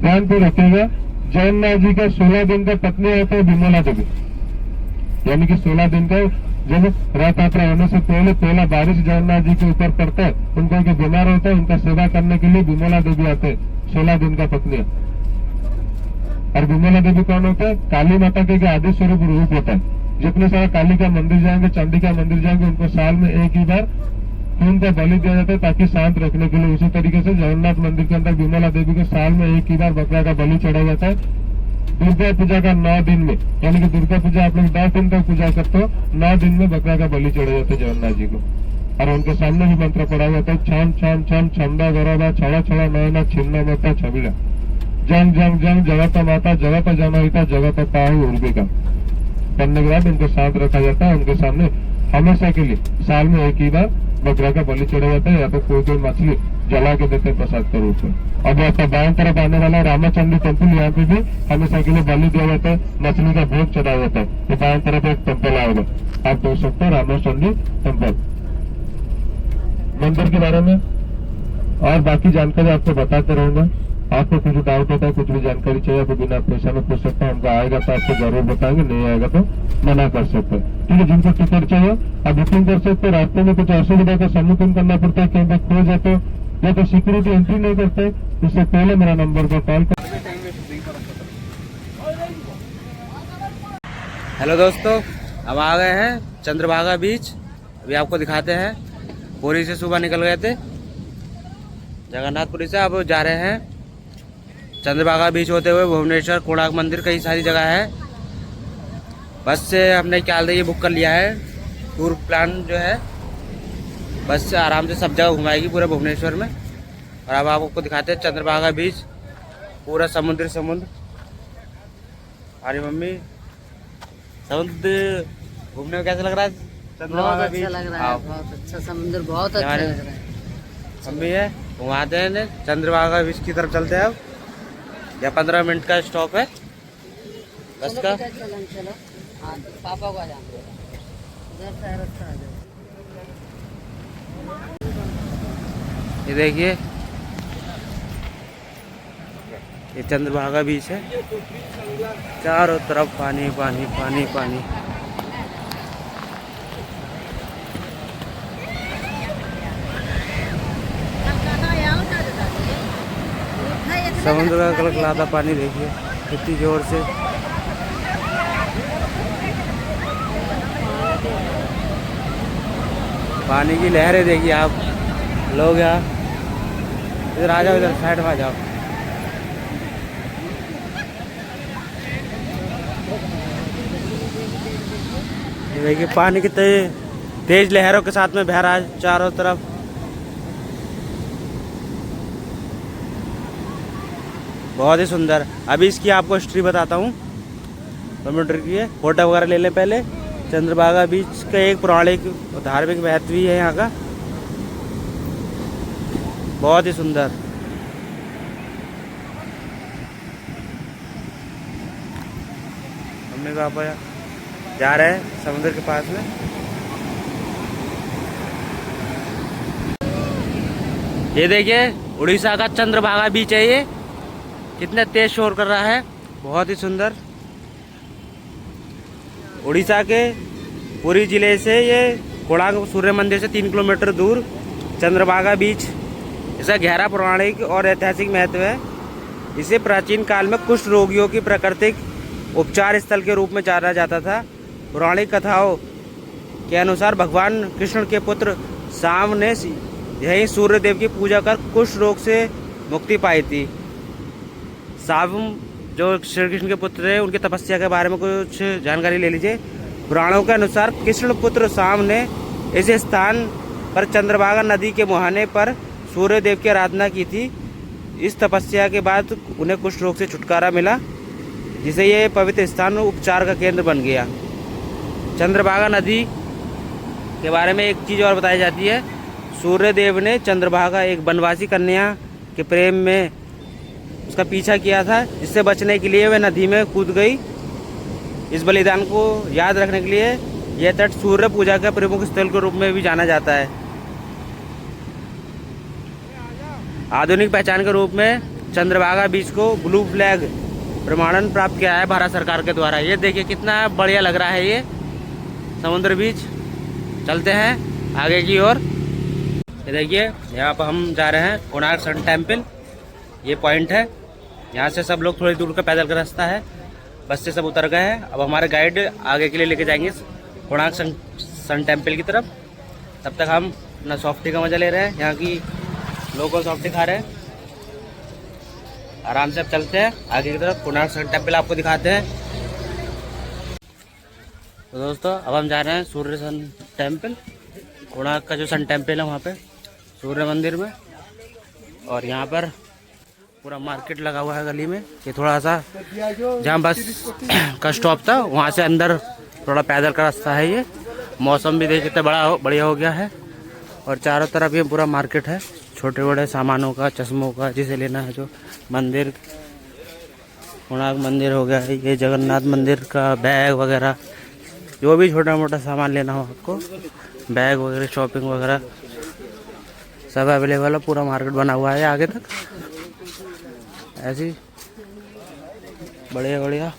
ध्यान पे रखिएगा, जगन्नाथ जी का 16 दिन का पत्नी होता है विमला देवी, यानी कि 16 दिन का जब रथ यात्रा होने से पहले पहला बारिश जगन्नाथ जी के ऊपर पड़ता है, उनको जो बीमार होता है उनका सेवा करने के लिए विमला देवी आते हैं, 16 दिन का पत्नी। और विमला देवी कौन होता है? काली माता के आदि स्वरूप रूप होता है। जितने सारे काली का मंदिर जाएंगे, चंडी का मंदिर जाएंगे, उनको साल में एक ही बार खून का बलि दिया जाता है ताकि शांत रखने के लिए। उसी तरीके से जगन्नाथ मंदिर के अंदर विमला देवी को साल में एक ही बार बकरा का बलि चढ़ाया जाता है। दुर्गा पूजा का 9 दिन में, यानी कि दुर्गा पूजा आप लोग 10 दिन तक पूजा करते हो, 9 दिन में बकरा का बलि चढ़ाया जाता है जगन्नाथ जी को। और उनके सामने भी मंत्र पढ़ा जाता है, छम छम छम छंदा गौरवा छड़ा छड़ा नयना छिन्न मता छबिड़ा जंग जंग जंग जगत माता जगत जनहिता जगत पाहु उर्विका। करने के बाद उनको शांत रखा जाता है। उनके सामने हमेशा के लिए साल में एक ही बार बकरा का बलि चढ़ा जाता है, या तो कोई मछली जला के देते हैं प्रसाद के रूप में। अब आपका बाएं तरफ आने वाला रामाचंडी टेम्पल, यहाँ पे भी हमेशा के लिए बलि दिया जाता है, मछली का भोग चढ़ाया जाता है। तो बाएं तरफ एक टेम्पल आएगा, आप देख सकते हैं रामाचंडी टेम्पल। मंदिर के बारे में और बाकी जानकारी आपको बताते रहूंगा। आपको कुछ डाउट होता है, कुछ भी जानकारी चाहिए, आपको बिना पैसा में पूछ सकते हैं। हमको आएगा तो आपको जरूर बताएंगे, नहीं आएगा तो मना कर सकते हैं। ठीक है, जिनको टिकट चाहिए आप बुकिंग कर सकते हैं। रास्ते में कुछ असुविधा का सम्मुखीन करना पड़ता है, कहीं पर खो जाते हो या तो सिक्योरिटी एंट्री नहीं करते, उससे पहले मेरा नंबर पर कॉल कर। हेलो दोस्तों, हम आ गए हैं चंद्रभागा बीच। अभी आपको दिखाते हैं। पुरी से सुबह निकल गए थे, जगन्नाथपुरी से। अब जा रहे हैं चंद्रभागा बीच होते हुए भुवनेश्वर, कोणार्क मंदिर, कई सारी जगह है। बस से हमने क्या ये बुक कर लिया है, टूर प्लान जो है। बस से आराम से सब जगह घुमाएगी पूरे भुवनेश्वर में। और अब आपको दिखाते हैं चंद्रभागा बीच, पूरा समुद्र। अरे मम्मी, समुद्र घूमने में कैसा लग रहा है? चंद्रभागा बीच अच्छा लग रहा है, बहुत अच्छा समुद्र, बहुत अच्छा लग रहा है। मम्मी है, घुमाते हैं चंद्रभागा बीच की तरफ चलते हैं। अब या 15 मिनट का स्टॉप है बस का। चलो पापा को आ जाओ, उधर से रास्ता आ जाओ। ये देखिए, ये चंद्रभागा बीच है। चारों तरफ पानी पानी पानी पानी। समुद्र का कलकलाता पानी देखिए कितनी जोर से। पानी की लहरें देखिए आप लोग। यहाँ इधर आ जाओ, इधर साइड में आ जाओ। ये देखिए पानी कितने तेज लहरों के साथ में बह रहा है चारों तरफ। बहुत ही सुंदर। अभी इसकी आपको हिस्ट्री बताता हूँ, कंप्यूटर की है। फोटो वगैरह ले लें पहले। चंद्रभागा बीच का एक पौराणिक धार्मिक महत्व भी है यहाँ का, बहुत ही सुंदर। मम्मी पापा जा रहे हैं समुद्र के पास में। ये देखिए उड़ीसा का चंद्रभागा बीच है। ये कितने तेज शोर कर रहा है, बहुत ही सुंदर। उड़ीसा के पुरी जिले से ये कोणार्क सूर्य मंदिर से 3 किलोमीटर दूर चंद्रभागा बीच। इसका गहरा पौराणिक और ऐतिहासिक महत्व है। इसे प्राचीन काल में कुष्ठ रोगियों की प्राकृतिक उपचार स्थल के रूप में जाना जाता था। पौराणिक कथाओं के अनुसार भगवान कृष्ण के पुत्र शाम ने यही सूर्य देव की पूजा कर कुष्ठ रोग से मुक्ति पाई थी। शाम जो श्री कृष्ण के पुत्र है, उनकी तपस्या के बारे में कुछ जानकारी ले लीजिए। पुराणों के अनुसार कृष्ण पुत्र शाम ने इस स्थान पर चंद्रभागा नदी के मुहाने पर सूर्य देव की आराधना की थी। इस तपस्या के बाद उन्हें कुष्ठ रोग से छुटकारा मिला, जिसे ये पवित्र स्थान उपचार का केंद्र बन गया। चंद्रभागा नदी के बारे में एक चीज़ और बताई जाती है। सूर्य देव ने चंद्रभागा एक वनवासी कन्या के प्रेम में उसका पीछा किया था, जिससे बचने के लिए वह नदी में कूद गई। इस बलिदान को याद रखने के लिए यह तट सूर्य पूजा का प्रमुख स्थल के रूप में भी जाना जाता है। आधुनिक पहचान के रूप में चंद्रभागा बीच को ब्लू फ्लैग प्रमाणन प्राप्त किया है भारत सरकार के द्वारा। ये देखिए कितना बढ़िया लग रहा है ये समुद्र बीच। चलते हैं आगे की ओर। ये देखिए यहाँ पर हम जा रहे हैं कोणार्क सन टेम्पल। ये पॉइंट है, यहाँ से सब लोग थोड़ी दूर का पैदल का रास्ता है। बस से सब उतर गए हैं। अब हमारे गाइड आगे के लिए लेके जाएंगे कोणार्क सन टेम्पल की तरफ। तब तक हम अपना सॉफ्टी का मज़ा ले रहे हैं, यहाँ की लोकल सॉफ्टी खा रहे हैं। आराम से अब चलते हैं आगे की तरफ। कोणार्क सन टेम्पल आपको दिखाते हैं। तो दोस्तों अब हम जा रहे हैं सूर्य सन टेम्पल। कोणार्क का जो सन टेम्पल है वहाँ पे सूर्य मंदिर में। और यहाँ पर पूरा मार्केट लगा हुआ है गली में। ये थोड़ा सा जहाँ बस का स्टॉप था वहाँ से अंदर थोड़ा पैदल का रास्ता है। ये मौसम भी देखते बढ़िया हो गया है। और चारों तरफ ये पूरा मार्केट है, छोटे बड़े सामानों का, चश्मों का, जिसे लेना है। जो मंदिर कोणार्क मंदिर हो गया, ये जगन्नाथ मंदिर का बैग वगैरह, जो भी छोटा मोटा सामान लेना हो आपको, बैग वगैरह, शॉपिंग वगैरह सब अवेलेबल है। पूरा मार्केट बना हुआ है आगे तक। ऐसी बढ़िया बढ़िया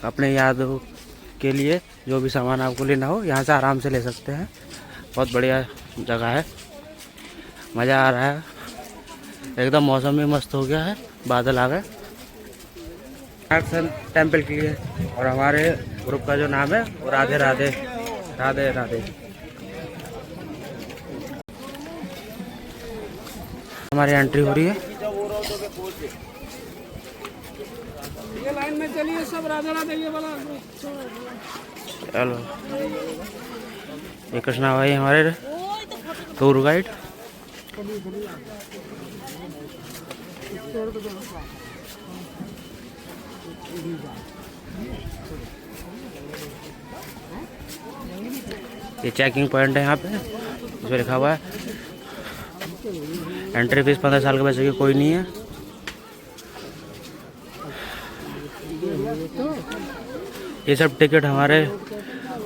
अपने यादों के लिए जो भी सामान आपको लेना हो यहाँ से आराम से ले सकते हैं। बहुत बढ़िया जगह है, मज़ा आ रहा है एकदम। मौसम भी मस्त हो गया है, बादल आ गए कोणार्क सन टेम्पल के लिए। और हमारे ग्रुप का जो नाम है वो राधे राधे राधे राधे। हमारी एंट्री हो रही है। ये लाइन में चलिए सब, राधे राधे ये वाला। चलो, ये कृष्णा भाई हमारे टूर गाइड। ये चेकिंग पॉइंट है यहाँ पे, इसमें लिखा हुआ है एंट्री फीस 15 साल के बच्चे की कोई नहीं है। ये सब टिकट हमारे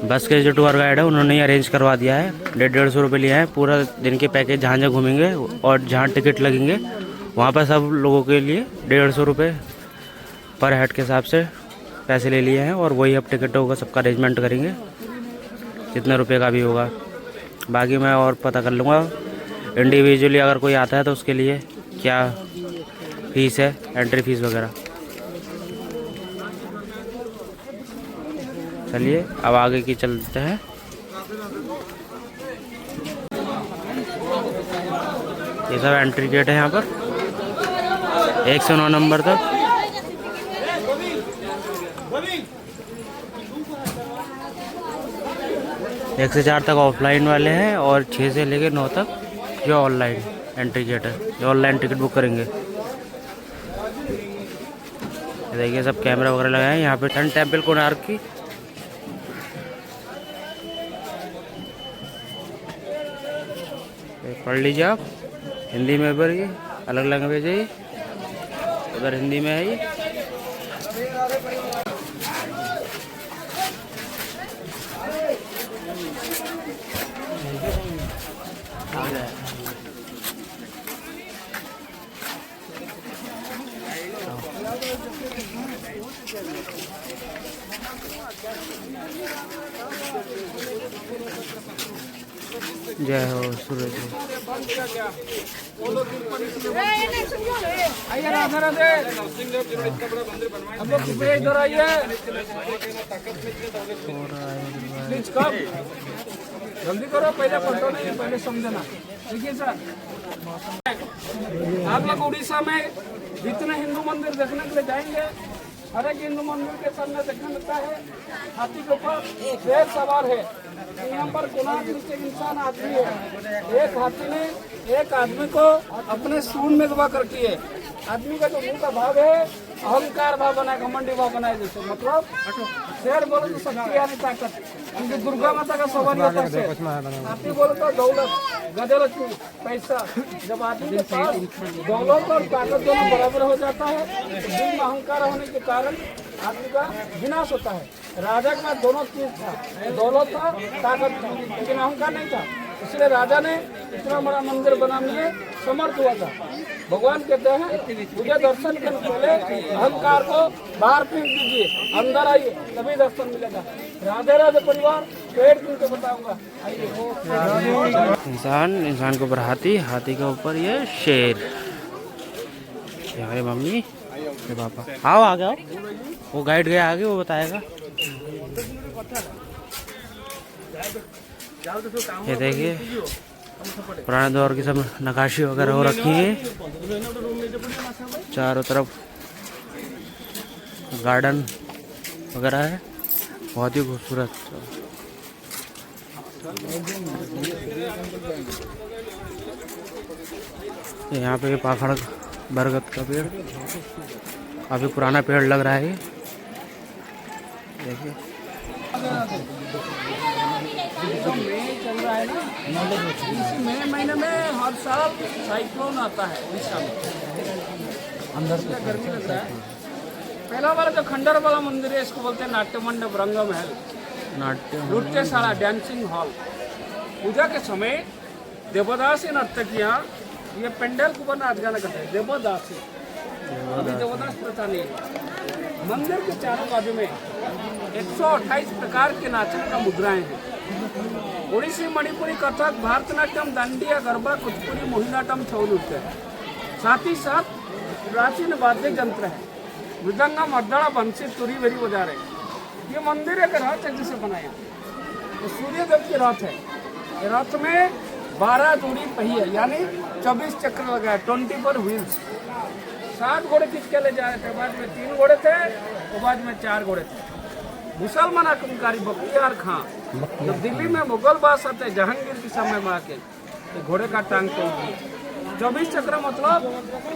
बस के जो टूर गाइड है उन्होंने ही अरेंज करवा दिया है। 150 रुपये लिए हैं पूरा दिन के पैकेज। जहाँ जहाँ घूमेंगे और जहाँ टिकट लगेंगे वहाँ पर सब लोगों के लिए 150 रुपये पर हेड के हिसाब से पैसे ले लिए हैं। और वही अब टिकट होगा, सबका अरेंजमेंट करेंगे जितने रुपये का भी होगा। बाकी मैं और पता कर लूँगा इंडिविजुअली अगर कोई आता है तो उसके लिए क्या फीस है, एंट्री फीस वगैरह। चलिए अब आगे की चलते हैं। ये सब एंट्री गेट है यहाँ पर 1 से 9 नंबर तक। एक से 4 तक ऑफलाइन वाले हैं और 6 से लेकर 9 तक जो ऑनलाइन एंट्री गेट है, जो ऑनलाइन टिकट बुक करेंगे। देखिए सब कैमरा वगैरह लगाए हैं यहाँ पे सन टेम्पल कोणार्क की। पढ़ लीजिए आप, हिंदी में पर ये अलग लैंग्वेज है, ये उधर हिंदी में है ये। जय हो सूरज। आइए राधे राधे, हम लोग इधर आइए। प्लीज कम, जल्दी करो, पहले फोटो नहीं, पहले समझना। देखिए सर, आप लोग उड़ीसा में जितने हिंदू मंदिर देखने के लिए जाएंगे, हर एक हिंदू मंदिर के सामने देखने मिलता है हाथी के ऊपर शेर सवार है। यहाँ पर कोणार्क नीचे इंसान आदमी है। एक हाथी ने एक आदमी को अपने सूंड में दबा कर की है। आदमी का जो मुंह का भाव है अहंकार भाव बनाए, घमंडी भाव बनाए। जैसे मतलब शेर बोले तो शक्ति यानी ताकत, क्योंकि दुर्गा माता का सवाल होता है शेर। हाथी बोले तो दौलत, गजलक्ष्मी, पैसा। जब आदमी के पास दौलत और ताकत दोनों बराबर हो जाता है तो दिल में अहंकार होने के कारण आदमी का विनाश होता है। राजा का दोनों चीज था, दौलत था, ताकत था, लेकिन अहंकार नहीं था। इसलिए राजा ने इतना बड़ा मंदिर बनाने में समर्थ हुआ था। भगवान कहते हैं मुझे दर्शन करने पहले अहंकार को बाहर फेंक दीजिए, अंदर आइए, तभी दर्शन मिलेगा। राधे राधे परिवार, पेड़ गिन के बताऊंगा, आइए। इंसान के ऊपर हाथी, हाथी के ऊपर ये शेर। ये हमारी मम्मी, ये पापा। आओ आ जाओ, वो गाइड गया आगे, वो बताएगा। ये देखिए पुराने दौर की सब नक्काशी वगैरह हो रखी है। चारों तरफ गार्डन वगैरह है, बहुत ही खूबसूरत। यहाँ पे पाखड़ बरगद का पेड़, काफी पुराना पेड़ लग रहा है ये। देखिए चल रहा है ना, इसी मई महीने में हर साल साइक्लोन आता है उड़ीसा में। अंदर से गर्मी लग रहा है। पहला वाला जो खंडर वाला मंदिर है, इसको बोलते हैं नाट्य मंडप, रंग महल, नृत्यशाला, डांसिंग हॉल। पूजा के समय देवदासी नर्तकियाँ ये पेंडल को बना गाना करते हैं, देवदासी। अभी देवदास प्रथा नहीं है। मंदिर के चारों बाजू में 128 प्रकार के नाचने का मुद्राएं हैं। ओडिसी, मणिपुरी, कथक, भारतनाट्यम, दांडिया, गरबा, कुचिपुड़ी, मोहिनीअट्टम, छऊ नृत्य है। साथ ही साथ प्राचीन वाद्य यंत्र है, मृदंगा, मर्दड़ा, बंसी, तुरी वेरी बजा रहे। ये मंदिर एक रथ है जिसे बनाया, तो सूर्यदेव की रथ है। ये रथ में 12 जोड़ी पहिए यानी 24 चक्र लगाए, 24 व्हील्स। 7 घोड़े खींच के ले जा रहे थे, बाद में 3 घोड़े थे, और बाद में 4 घोड़े थे। मुसलमान आक्रमणकारी बख्तियार खां जब दिल्ली में मुगल बादशाह थे जहांगीर के समय में आके तो घोड़े का टांग तोड़ दिया। 24 चक्र मतलब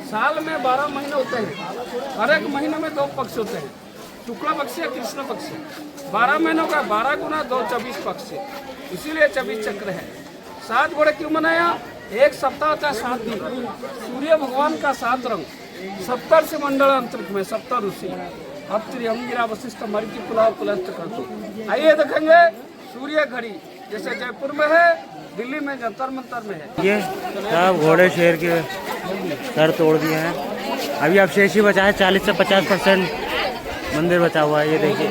साल में 12 महीने होते हैं, हर एक महीने में 2 पक्ष होते हैं, शुक्ल पक्ष या कृष्ण पक्ष। 12 महीनों का 12 गुना 2, 24 पक्ष, इसीलिए 24 चक्र है। 7 घोड़े क्यों बनाया? एक सप्ताह होता है 7 दिन। सूर्य भगवान का 7 रंग, 70 से मंडल अंतरिक्ष में 70 ऋषि, अत्रि, अंगिरा, वशिष्ठ, मरीचि, पुलाव, पुलस्त, क्रतु। आइए देखेंगे सूर्य घड़ी जैसे जयपुर में है, दिल्ली में जंतर मंतर में है। ये सब घोड़े शेर के सर तोड़ दिए हैं। अभी अब शेष ही बचा है, 40 से 50% मंदिर बचा हुआ है। ये देखिए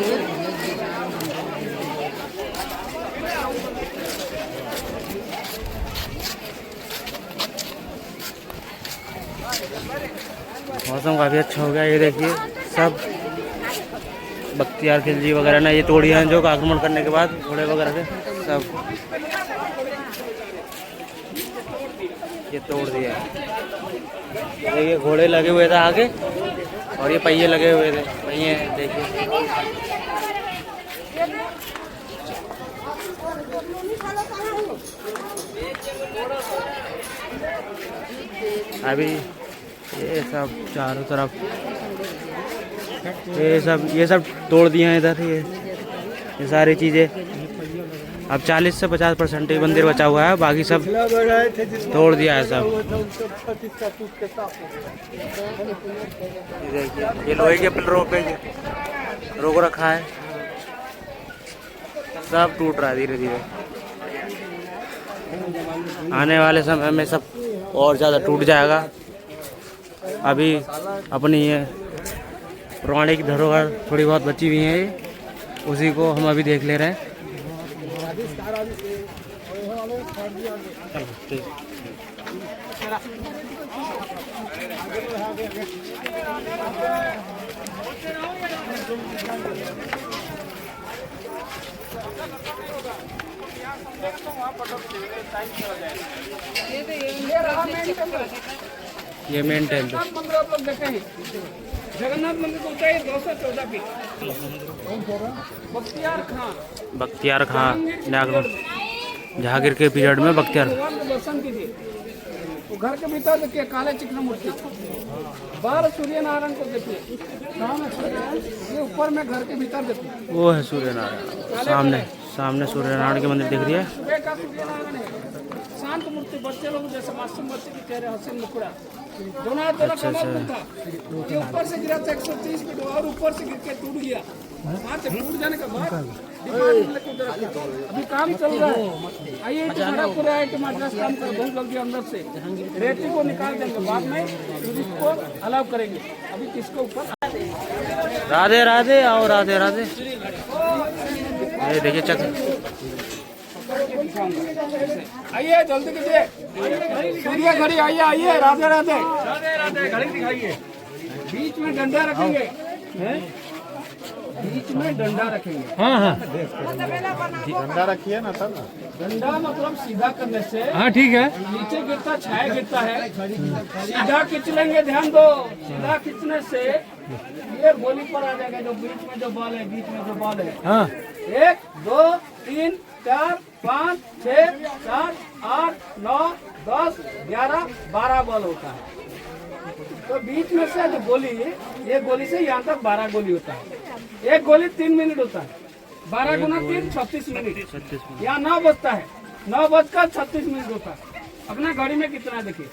मौसम काफ़ी अच्छा हो गया। ये देखिए सब बख्तियार खिलजी वगैरह ने ये तोड़ी हैं, जो आक्रमण करने के बाद घोड़े वगैरह के सब ये तोड़ दिया है। देखिए घोड़े लगे हुए थे आगे और ये पहिए लगे हुए थे, पहिए देखिए। अभी ये सब चारों तरफ ये सब तोड़ दिए हैं इधर। ये सारी चीज़ें अब 40 से 50% ही मंदिर बचा हुआ है, बाकी सब तोड़ दिया है सब। ये लोहे के पिलरों पे रोक रखा है, सब टूट रहा है धीरे धीरे। आने वाले समय में सब और ज़्यादा टूट जाएगा। अभी अपनी ये पौराणिक धरोहर थोड़ी बहुत बची हुई है, उसी को हम अभी देख ले रहे हैं। ये मेन टेम्पल मंदिर आप लोग देखे हैं, जगन्नाथ मंदिर को ऊंचाई 214 फीट। बख्तियार खां जहांगीर के पीरियड में बख्तियार भगवान को दर्शन कीजिए। वो घर के भीतर देखिए काले चिकन मूर्ति, बाहर सूर्य नारायण को देखिए, ये ऊपर में घर के भीतर देखिए, वो है सूर्य नारायण। सामने सूर्य नारायण के मंदिर दिख रही है। सुबह का सूर्य नारायण है, शांत मूर्ति, बच्चे लोग जैसे मासूम बच्चे की चेहरे, हसीन मुखड़ा, दोनों हाथ दोनों कमर था। ये ऊपर से गिरा था 130 फीट और ऊपर से गिर के टूट गया। वहाँ से टूट जाने के बाद डिपार्टमेंट लेके उधर रखो। अभी काम चल रहा है। आइए खड़गपुर IIT मद्रास काम कर बहुत जल्दी अंदर से रेती को निकाल देंगे, बाद में टूरिस्ट को अलाउ करेंगे। अभी किसके ऊपर राधे राधे आओ, राधे राधे। ये देखिए चक्र, आइए जल्दी कीजिए। सूर्य घड़ी आइए, आइए राधे राधे राधे राधे। घड़ी दिखाइए। बीच में डंडा रखेंगे, बीच में डंडा रखेंगे। हाँ हाँ ठंडा रखिए ना तब। डंडा मतलब सीधा करने से हाँ ठीक है। नीचे गिरता छाया गिरता है, सीधा खींच लेंगे। ध्यान दो, सीधा खींचने से ये गोली पर आ जाएगा। जो बीच में जो बॉल है, बीच में जो बॉल है, हाँ 1 2 3 4 5 6 7 8 9 10 11 12 बॉल होता है। तो बीच में से जो गोली, ये गोली से यहाँ तक 12 गोली होता है। एक गोली 3 मिनट होता है। 12 गुना 3 36 मिनट। यहाँ 9 बजता है, 9 बजकर 36 मिनट होता है। अपना घड़ी में कितना देखिए,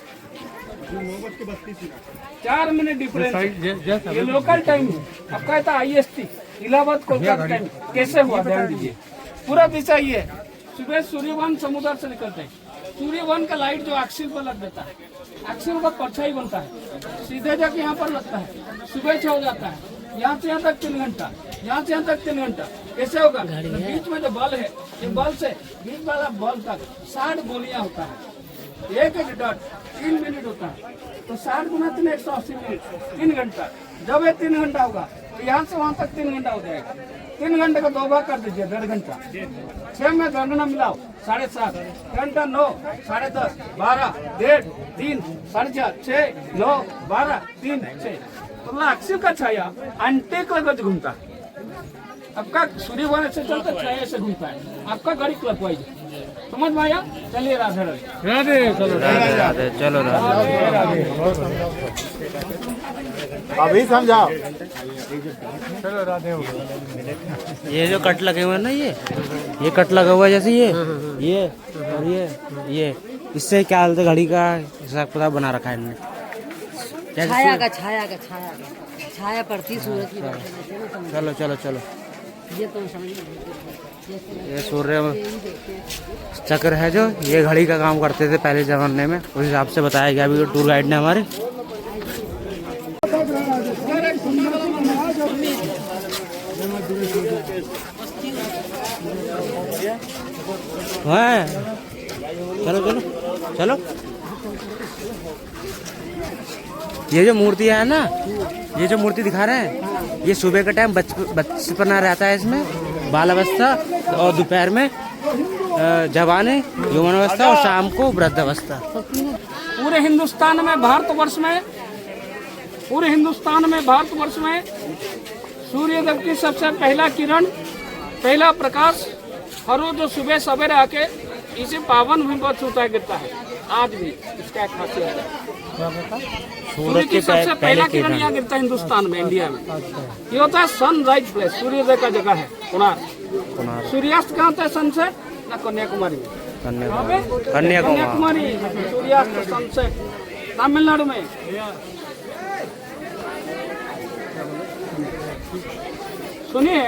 4 मिनट डिफरेंस है। ये लोकल टाइम है। अब कहता IST इलाहाबाद कोलकाता टाइम कैसे हुआ, ध्यान दीजिए। पूरा दिशा ये है। सुबह सूर्यवन समुद्र से निकलते हैं। सूर्यवन का लाइट जो एक्सिल पर लग देता है, एक्सिल का परछाई बनता है, सीधे जाके यहाँ पर लगता है। सुबह 6 हो जाता है, यहाँ से यहाँ तक 3 घंटा, यहाँ से यहाँ तक 3 घंटा। कैसे होगा? तो बीच में जो बल है, ये बल से बीच वाला बल तक 60 गोलियां होता है। एक एक डॉट 3 मिनट होता है। तो 60 गुना 3 180 मिनट, 3 घंटा। जब ये 3 घंटा होगा तो यहाँ से वहाँ तक 3 घंटा हो जाएगा। 3 घंटे का 2 भाग कर दीजिए, 1.5 घंटा। 6 में गणना मिलाओ, 7.5 घंटा, 9 10:30 12 1.5 3 4.5 6 9 12 3 6। तो अक्सिल का छाया एंटी क्लॉकवाइज घूमता है। आपका सूर्य वन से चलता छाया से घूमता है, आपका घड़ी क्लॉकवाइज। समझ में आया? चलिए राधे राधे राधे चलो राधे राधे, चलो राधे। अभी समझाओ। चलो राधे। ये जो कट लगे हुए हैं ना, ये कट लगा हुआ है जैसे ये और ये इससे क्या हालत है, घड़ी का हिसाब किताब बना रखा है इन्होंने। छाया पड़ती सूरज की रोशनी से। चलो चलो चलो। ये तो समझ में ये सूर्य चक्र है जो, ये घड़ी का काम करते थे पहले जमाने में, उस हिसाब से बताया गया अभी टूर गाइड ने हमारे। है चलो चलो चलो। ये जो मूर्ति है ना, ये जो मूर्ति दिखा रहे हैं, ये सुबह का टाइम बचपना रहता है इसमें, बाल अवस्था, और दोपहर में जवानी यौवन अवस्था, और शाम को वृद्ध अवस्था। पूरे हिंदुस्तान में, भारतवर्ष में, पूरे हिंदुस्तान में, भारतवर्ष में सूर्यदेव की सबसे पहला किरण, पहला प्रकाश हर रोज जो सुबह सवेरे आके इसी पावन भूमि होता है, गिरता है। आज भी इसका एक खासियत है। सूर्य की सबसे पहला किरण यहाँ गिरता है हिंदुस्तान में, इंडिया में। ये होता है सनराइज प्लेस, सूर्योदय का जगह है कोणार्क। सूर्यास्त कहाँ होता है सनसेट? ना कन्याकुमारी में। कन्याकुमारी सूर्यास्त सनसेट तमिलनाडु में। सुनिए,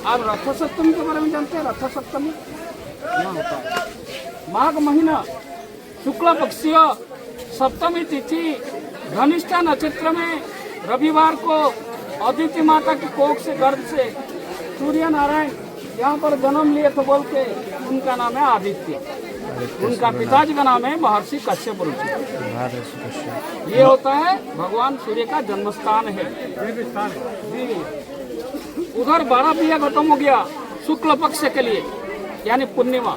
आप रथ सप्तमी के बारे में जानते हैं? रथ सप्तमी यहाँ होता है माघ महीना शुक्ल पक्षीय सप्तमी तिथि धनिष्ठा नक्षत्र में रविवार को अदिति माता की कोख से गर्भ से सूर्य नारायण यहाँ पर जन्म लिए थे बोल के उनका नाम है आदित्य। उनका पिताजी का नाम है महर्षि कश्यप ऋषि। ये होता है भगवान सूर्य का जन्म स्थान है। उधर 12 पहिया खत्म हो गया शुक्ल पक्ष के लिए, यानी पूर्णिमा।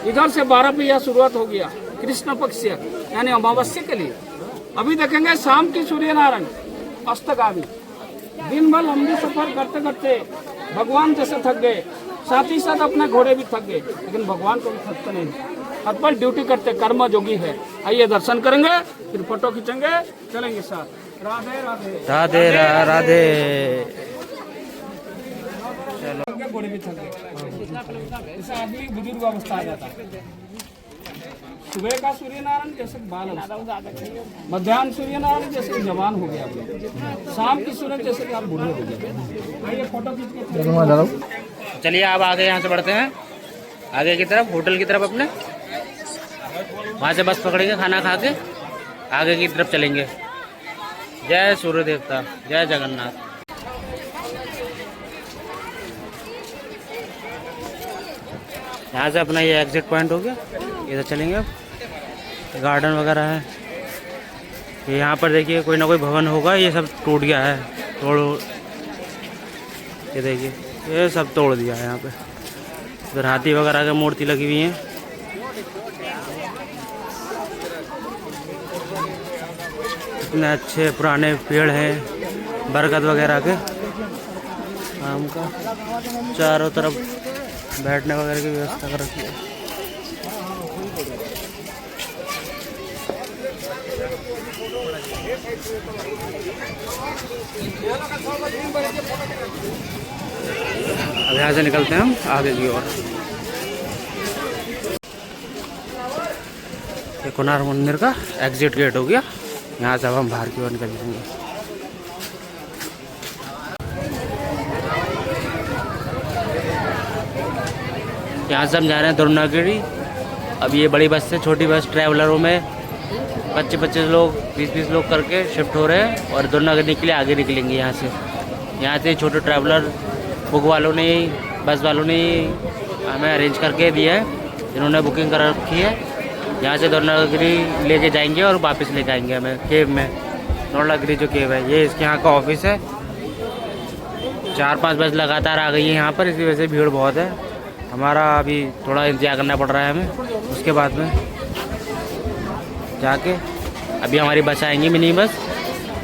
इधर से 12 पहिया शुरुआत हो गया कृष्ण पक्ष यानी अमावस्या के लिए। अभी देखेंगे शाम की सूर्य नारायण अस्तगामी। दिन भर लंबी सफर करते करते भगवान जैसे थक गए, साथ ही साथ अपने घोड़े भी थक गए, लेकिन भगवान को भी थकते नहीं, हर पल ड्यूटी करते कर्म जोगी है। आइए दर्शन करेंगे, फिर फोटो खींचेंगे, चलेंगे साथ। राधे राधे राधे राधे। घोड़े भी थक गए, इसे आदमी बुजुर्ग अवस्था आ जाता है। सुबह का सूर्य नारायण जैसे बाल, मध्याह्न सूर्य नारायण जैसे जवान हो गया आप लोग, शाम की सूरज जैसे कि आप बूढ़े हो गए। ये फोटो खींच के चलिए अब आगे यहाँ से बढ़ते हैं आगे की तरफ, होटल की तरफ अपने। वहाँ से बस पकड़ेंगे, खाना खा के आगे की तरफ चलेंगे। जय सूर्य देवता, जय जगन्नाथ। यहाँ से अपना ये एग्जिट पॉइंट हो गया, इधर चलेंगे अब। गार्डन वगैरह है यहाँ पर, देखिए कोई ना कोई भवन होगा, ये सब टूट गया है, ये देखिए ये सब तोड़ दिया है यहाँ पे। इधर हाथी वगैरह की मूर्ति लगी हुई है। इतने अच्छे पुराने पेड़ हैं बरगद वगैरह के, आम का, चारों तरफ बैठने वगैरह की व्यवस्था कर रखी है। अब यहाँ से निकलते हैं हम आगे की ओर। ये कोणार्क मंदिर का एग्जिट गेट हो गया, यहाँ से अब हम बाहर की ओर निकल जाएंगे। यहाँ से हम जा रहे हैं द्रोणागिरी। अब ये बड़ी बस से छोटी बस ट्रैवलरों में 25-25 लोग 20-20 लोग करके शिफ्ट हो रहे हैं और द्रोणागिरी के लिए आगे निकलेंगे यहाँ से। यहाँ से छोटे ट्रैवलर बुक वालों ने, बस वालों ने हमें अरेंज करके दिया है, जिन्होंने बुकिंग कर रखी है। यहाँ से द्रोणागिरी लेके जाएंगे और वापस लेके आएंगे हमें केव में। द्रोणागिरी जो केव है, ये इसके यहाँ का ऑफिस है। 4-5 बस लगातार आ गई है यहाँ पर, इसी वजह से भीड़ बहुत है। हमारा अभी थोड़ा इंतजार करना पड़ रहा है हमें। उसके बाद में जाके अभी हमारी बस आएंगी, मिनी बस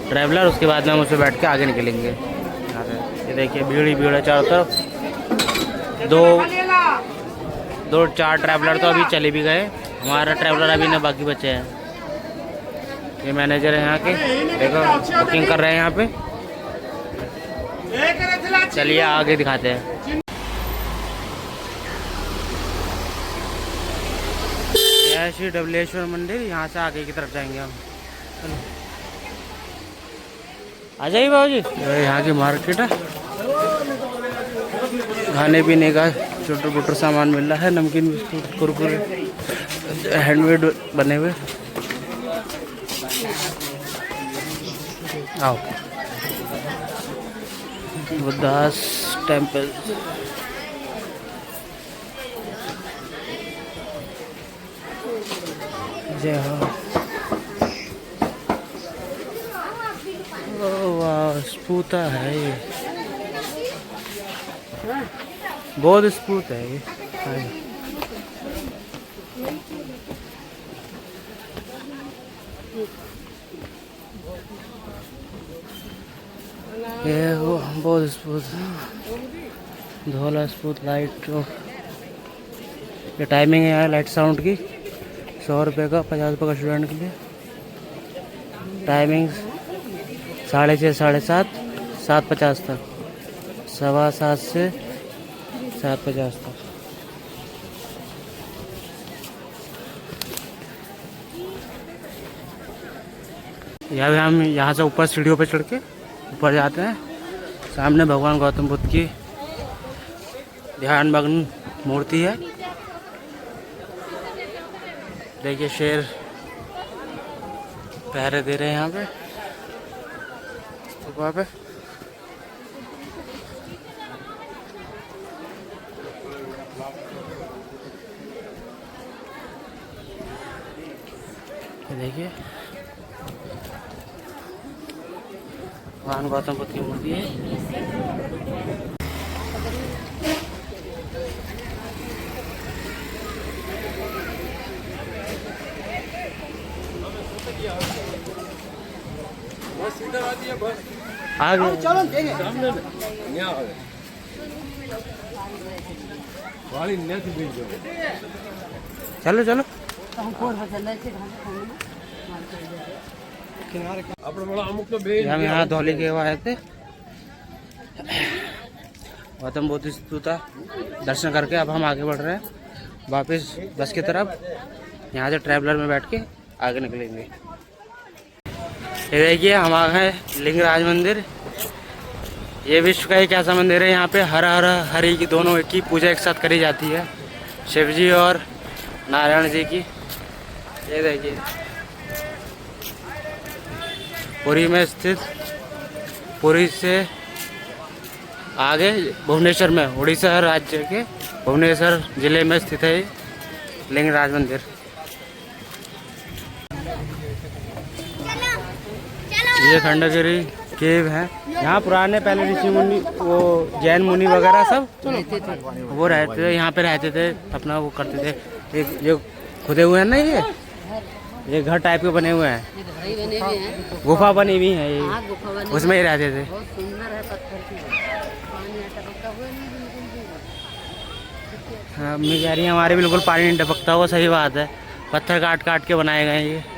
ट्रैवलर, उसके बाद में हम उसमें बैठ के आगे निकलेंगे यहाँ से। ये देखिए भीड़ ही भीड़ है चारों तरफ। 2-4 ट्रैवलर तो अभी चले भी गए, हमारा ट्रैवलर अभी ना बाकी बचे हैं। ये मैनेजर है यहाँ के, देखो बुकिंग कर रहे हैं यहाँ पे। चलिए आगे दिखाते हैं। जय श्री डबलेश्वर मंदिर, यहाँ से आगे की तरफ जाएंगे हम। चलो आ जाइए बाबू जी। यहाँ की मार्केट है, खाने पीने का छोटे मोटे सामान मिल रहा है, नमकीन, बिस्कुट, कुरकुरे, हैंडमेड बने हुए। आओ बुद्धास टेम्पल। जय हो। वाह स्पूता है ये, बहुत स्पूत है ये। ये वो बहुत स्पूत, धोला स्पूत लाइट। ये टाइमिंग है लाइट साउंड की, 100 रुपये का, 50 रुपये का स्टूडेंट के लिए। टाइमिंग 6:30 से 7:30, 7:50 तक, 7:15 से 7:50 तक। यहाँ भी हम यहाँ से ऊपर सीढ़ियों पर चढ़ के ऊपर जाते हैं। सामने भगवान गौतम बुद्ध की ध्यानमग्न मूर्ति है। देखिए शेर पहरे दे रहे हैं यहाँ पे स्तूपा पे। देखिए भगवान गौतम बुद्ध की मूर्ति है। आगे चलो चलो। हम यहाँ धौली के आए थे, गौतम बुद्ध स्तूपा दर्शन करके अब हम आगे बढ़ रहे हैं वापस बस की तरफ। यहाँ से ट्रैवलर में बैठ के आगे निकलेंगे। ये देखिए हम आ गए लिंगराज मंदिर। ये विश्व का एक ऐसा मंदिर है, यहाँ पे हर हर हरि की दोनों की पूजा एक साथ करी जाती है, शिव जी और नारायण जी की। ये देखिए पुरी में स्थित, पुरी से आगे भुवनेश्वर में, उड़ीसा राज्य के भुवनेश्वर जिले में स्थित है लिंगराज मंदिर। ये खंडगिरी केव है, यहाँ पुराने पहले ऋषि मुनि, वो जैन मुनि वगैरह सब वो रहते थे, यहाँ पे रहते थे, अपना वो करते थे। ये खुदे हुए हैं ना, ये घर टाइप के बने हुए हैं, ये घर ही बने हुए हैं, गुफा बनी हुई है, हाँ, ये गुफा बनी उसमें ही रहते थे। बहुत सुंदर है, पत्थर की पानी टपकता हुआ नहीं बिल्कुल भी। हाँ, मैं कह रही हूँ हमारे बिल्कुल पानी नहीं टपकता हुआ, सही बात है, पत्थर काट काट के बनाए गए हैं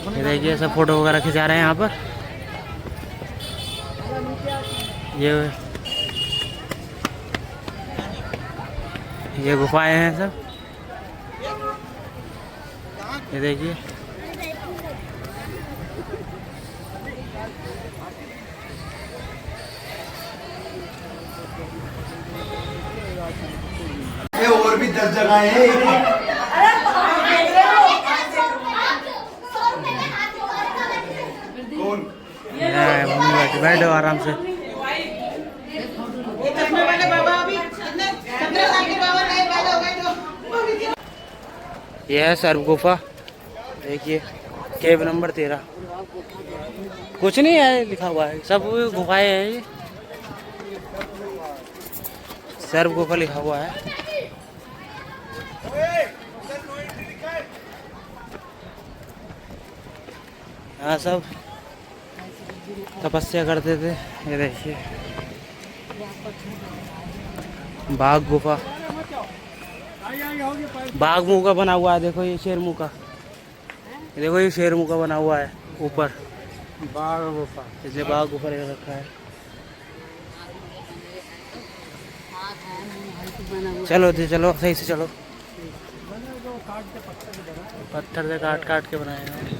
ये देखिए सब फोटो वगैरह खिंचा रहे हैं यहाँ पर। ये गुफाएं हैं सब, ये देखिए। और भी 10 जगह है। बैठो आराम से। यह है सर्व गुफा, देखिए केव नंबर 13। कुछ नहीं है लिखा हुआ है, सब गुफाएं हैं। ये सर्व गुफा लिखा हुआ है। यहाँ सब तपस्या करते थे। ये देखिए बाघ गुफा, बाघ मुंह का बना हुआ है, देखो ये शेर मुंह का, देखो ये शेर मुंह का बना हुआ है ऊपर, बाघ गुफा, इसलिए बाघ गुफा ले रखा है। चलो जी चलो, सही से चलो। पत्थर से काट काट के बनाए हैं।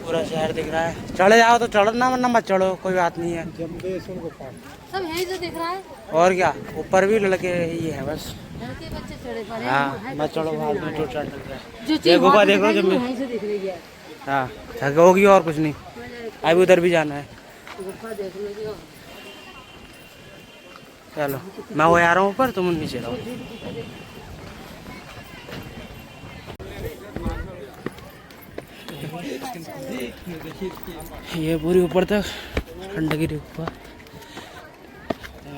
पूरा शहर दिख रहा है, चढ़े जाओ तो चढ़ना, वरना मत चढ़ो, कोई बात नहीं है। सब यहीं से दिख रहा है, और क्या, ऊपर भी लड़के ही है बस। लड़के बच्चे चढ़े पड़े हैं। हाँ मत चढ़ो, बाद में जो चढ़ सकता है। जो ये चीज़ गुफा वहाँ देखो दिखाई जब वो मैं, यहीं से दिख रही है। हाँ थक होगी और कुछ नहीं, अभी उधर भी जाना है। गुफा देख लीजिए और चलो मैं वो आ रहा हूँ ऊपर, तुम नीचे रहो। ये पूरी ऊपर तक खंडगिरी गुफा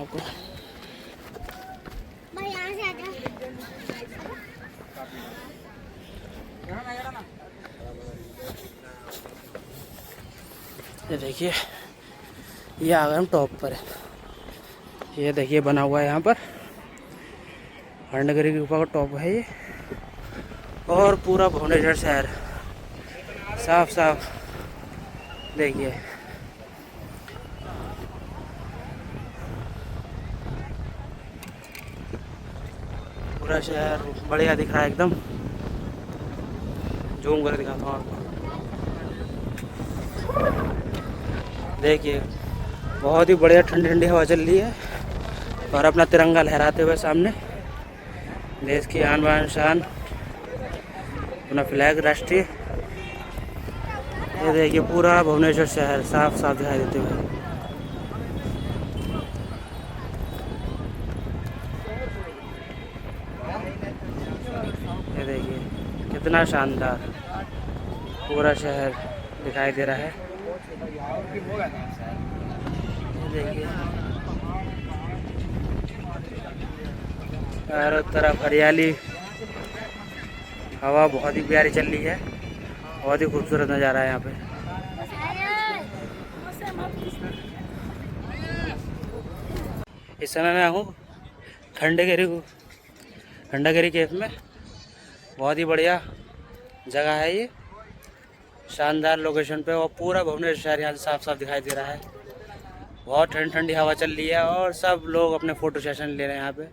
आपको। ये देखिए ये आ गए हम टॉप पर। ये देखिए बना हुआ है यहाँ पर, खंडगिरी गुफा का टॉप है ये, और पूरा भुवनेश्वर शहर साफ साफ देखिए। पूरा शहर बढ़िया दिख रहा है एकदम, जूम कर दिखाता हूँ आपको। देखिए बहुत ही बढ़िया ठंडी ठंडी हवा चल रही है, और अपना तिरंगा लहराते हुए सामने देश की आन बान शान, अपना फ्लैग राष्ट्रीय। ये देखिए पूरा भुवनेश्वर शहर साफ साफ दिखाई देते हुए। ये देखिए कितना शानदार पूरा शहर दिखाई दे रहा है। ये देखिए चारों तरफ हरियाली, हवा बहुत ही प्यारी चल रही है, बहुत ही खूबसूरत नज़ारा है यहाँ पे। इस समय मैं हूँ खंडगिरी केव में। बहुत ही बढ़िया जगह है ये, शानदार लोकेशन पे, और पूरा भुवनेश्वर शहर यहाँ से साफ साफ दिखाई दे रहा है। बहुत ठंडी हवा चल रही है और सब लोग अपने फ़ोटो सेशन ले रहे हैं यहाँ पे।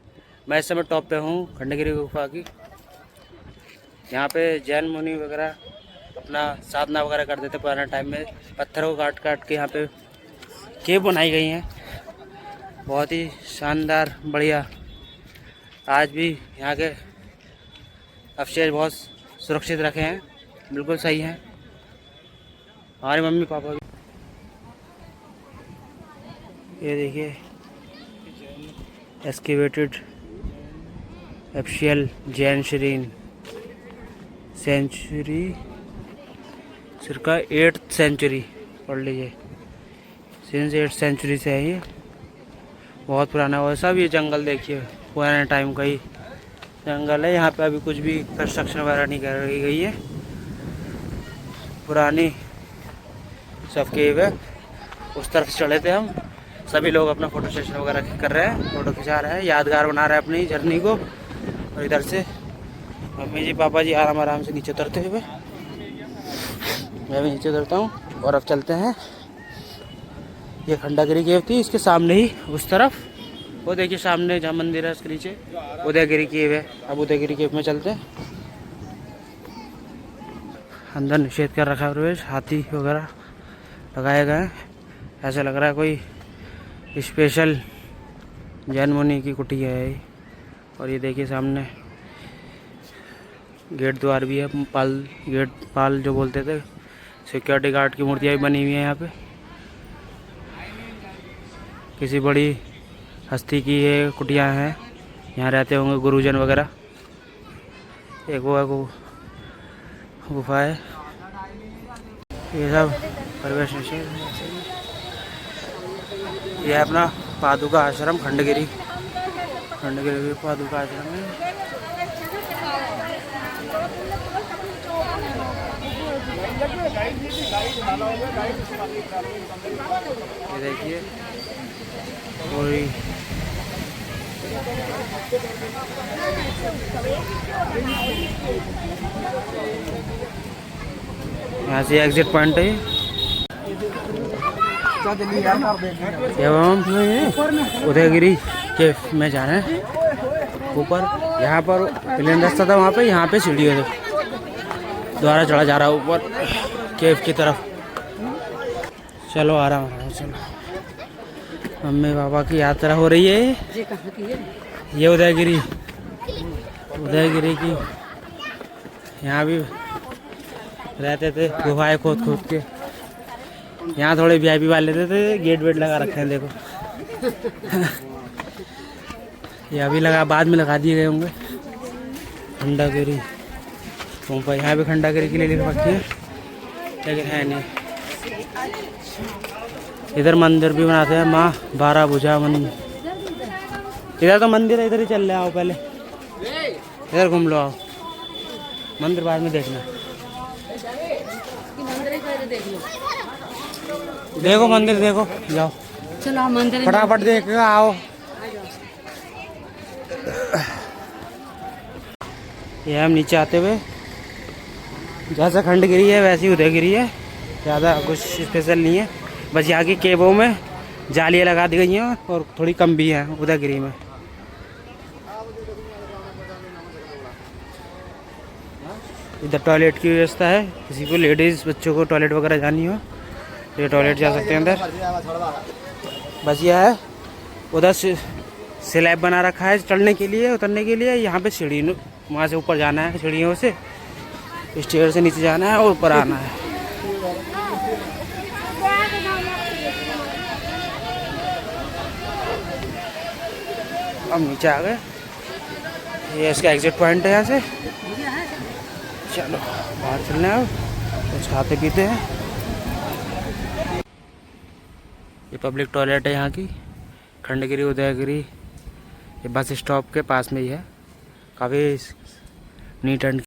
मैं इस समय टॉप पे हूँ खंडगिरी गुफा की। यहाँ पे जैन मुनि वगैरह अपना साधना वगैरह करते थे पुराने टाइम में। पत्थरों को काट के यहाँ पे केव बनाई गई हैं, बहुत ही शानदार बढ़िया। आज भी यहाँ के अवशेष बहुत सुरक्षित रखे हैं, बिल्कुल सही हैं। हमारे मम्मी पापा भी, ये देखिए एक्सकेवेटेड एप्शियल Jain century circa 8th century, पढ़ लीजिए, सिंस 8th सेंचुरी से है ये, बहुत पुराना हुआ। सब ये जंगल देखिए, पुराने टाइम का ही जंगल है। यहाँ पे अभी कुछ भी कंस्ट्रक्शन वगैरह नहीं कर रही गई है, पुरानी सब केव है। उस तरफ चढ़े थे हम, सभी लोग अपना फोटो सेशन वगैरह कर रहे हैं, फ़ोटो खिंचा रहे हैं, यादगार बना रहे हैं अपनी जर्नी को। और इधर से मम्मी जी पापा जी आराम से नीचे उतरते हुए, मैं भी नीचे उतरता हूँ। और अब चलते हैं, ये खंडगिरी केव थी, इसके सामने ही उस तरफ वो देखिए सामने जहाँ मंदिर है उसके नीचे उदयगिरी केव है। अब उदयगिरी केव में चलते हैं। अंदर निषेध कर रखा है प्रवेश, हाथी वगैरह लगाए गए हैं। ऐसा लग रहा है कोई स्पेशल जैन मुनि की कुटिया है ये। और ये देखिए सामने गेट द्वार भी है, पाल जो बोलते थे, सिक्योरिटी गार्ड की मूर्तियाँ भी बनी हुई हैं यहाँ पे। किसी बड़ी हस्ती की ये कुटियाँ हैं, यहाँ रहते होंगे गुरुजन वगैरह। एक वो गुफा है, ये सब प्रवेश निषेध। ये है अपना पादुका आश्रम खंडगिरी पादुका आश्रम है। ये देखिए पूरी यहाँ से एग्जिट पॉइंट है। एवं उदयगिरी केव में जाना है ऊपर। यहाँ पर प्लेन रास्ता था, वहाँ पे यहाँ पे सीढ़ियों द्वारा चढ़ा जा रहा है ऊपर केव की तरफ। चलो आराम चलो। मम्मी पापा की यात्रा हो रही है। ये उदयगिरी की, यहाँ भी रहते थे गुफाएं खोद के। यहाँ थोड़े वीआईपी वाले लेते थे, गेट वेट लगा रखे हैं देखो। ये अभी लगा, बाद में लगा दिए गए होंगे। खंडगिरी गुफा, यहाँ भी खंडगिरी के लिए लिख रखी है, लेकिन है नहीं। इधर मंदिर भी बनाते हैं, माँ 12 भुजा मंदिर। इधर तो मंदिर है, इधर ही चल रहे आओ, पहले इधर घूम लो, आओ। मंदिर बाद में देखना। देखो मंदिर देखो, जाओ चलो मंदिर फटाफट देख के आओ। ये हम नीचे आते हुए, जैसा खंडगिरी है वैसी उदयगिरी है, ज़्यादा कुछ स्पेशल नहीं है। बस यहाँ की केवों में जालियाँ लगा दी गई हैं और थोड़ी कम भी हैं उदयगिरी में। इधर टॉयलेट की व्यवस्था है, किसी को लेडीज़ बच्चों को टॉयलेट वगैरह जानी हो तो ये टॉयलेट जा सकते हैं अंदर। बस यह है, उधर स्लैब बना रखा है चढ़ने के लिए, उतरने के लिए। यहाँ पे सीढ़ी, वहाँ से ऊपर जाना है, सीढ़ियों से स्टेयर से नीचे जाना है और ऊपर आना है। अब नीचे आ गए, ये इसका एग्जिट पॉइंट है यहाँ से। चलो बाहर चलने, अब कुछ खाते पीते हैं। ये पब्लिक टॉयलेट है यहाँ की, खंडगिरी उदयगिरी, ये बस स्टॉप के पास में ही है। काफ़ी नीट एंड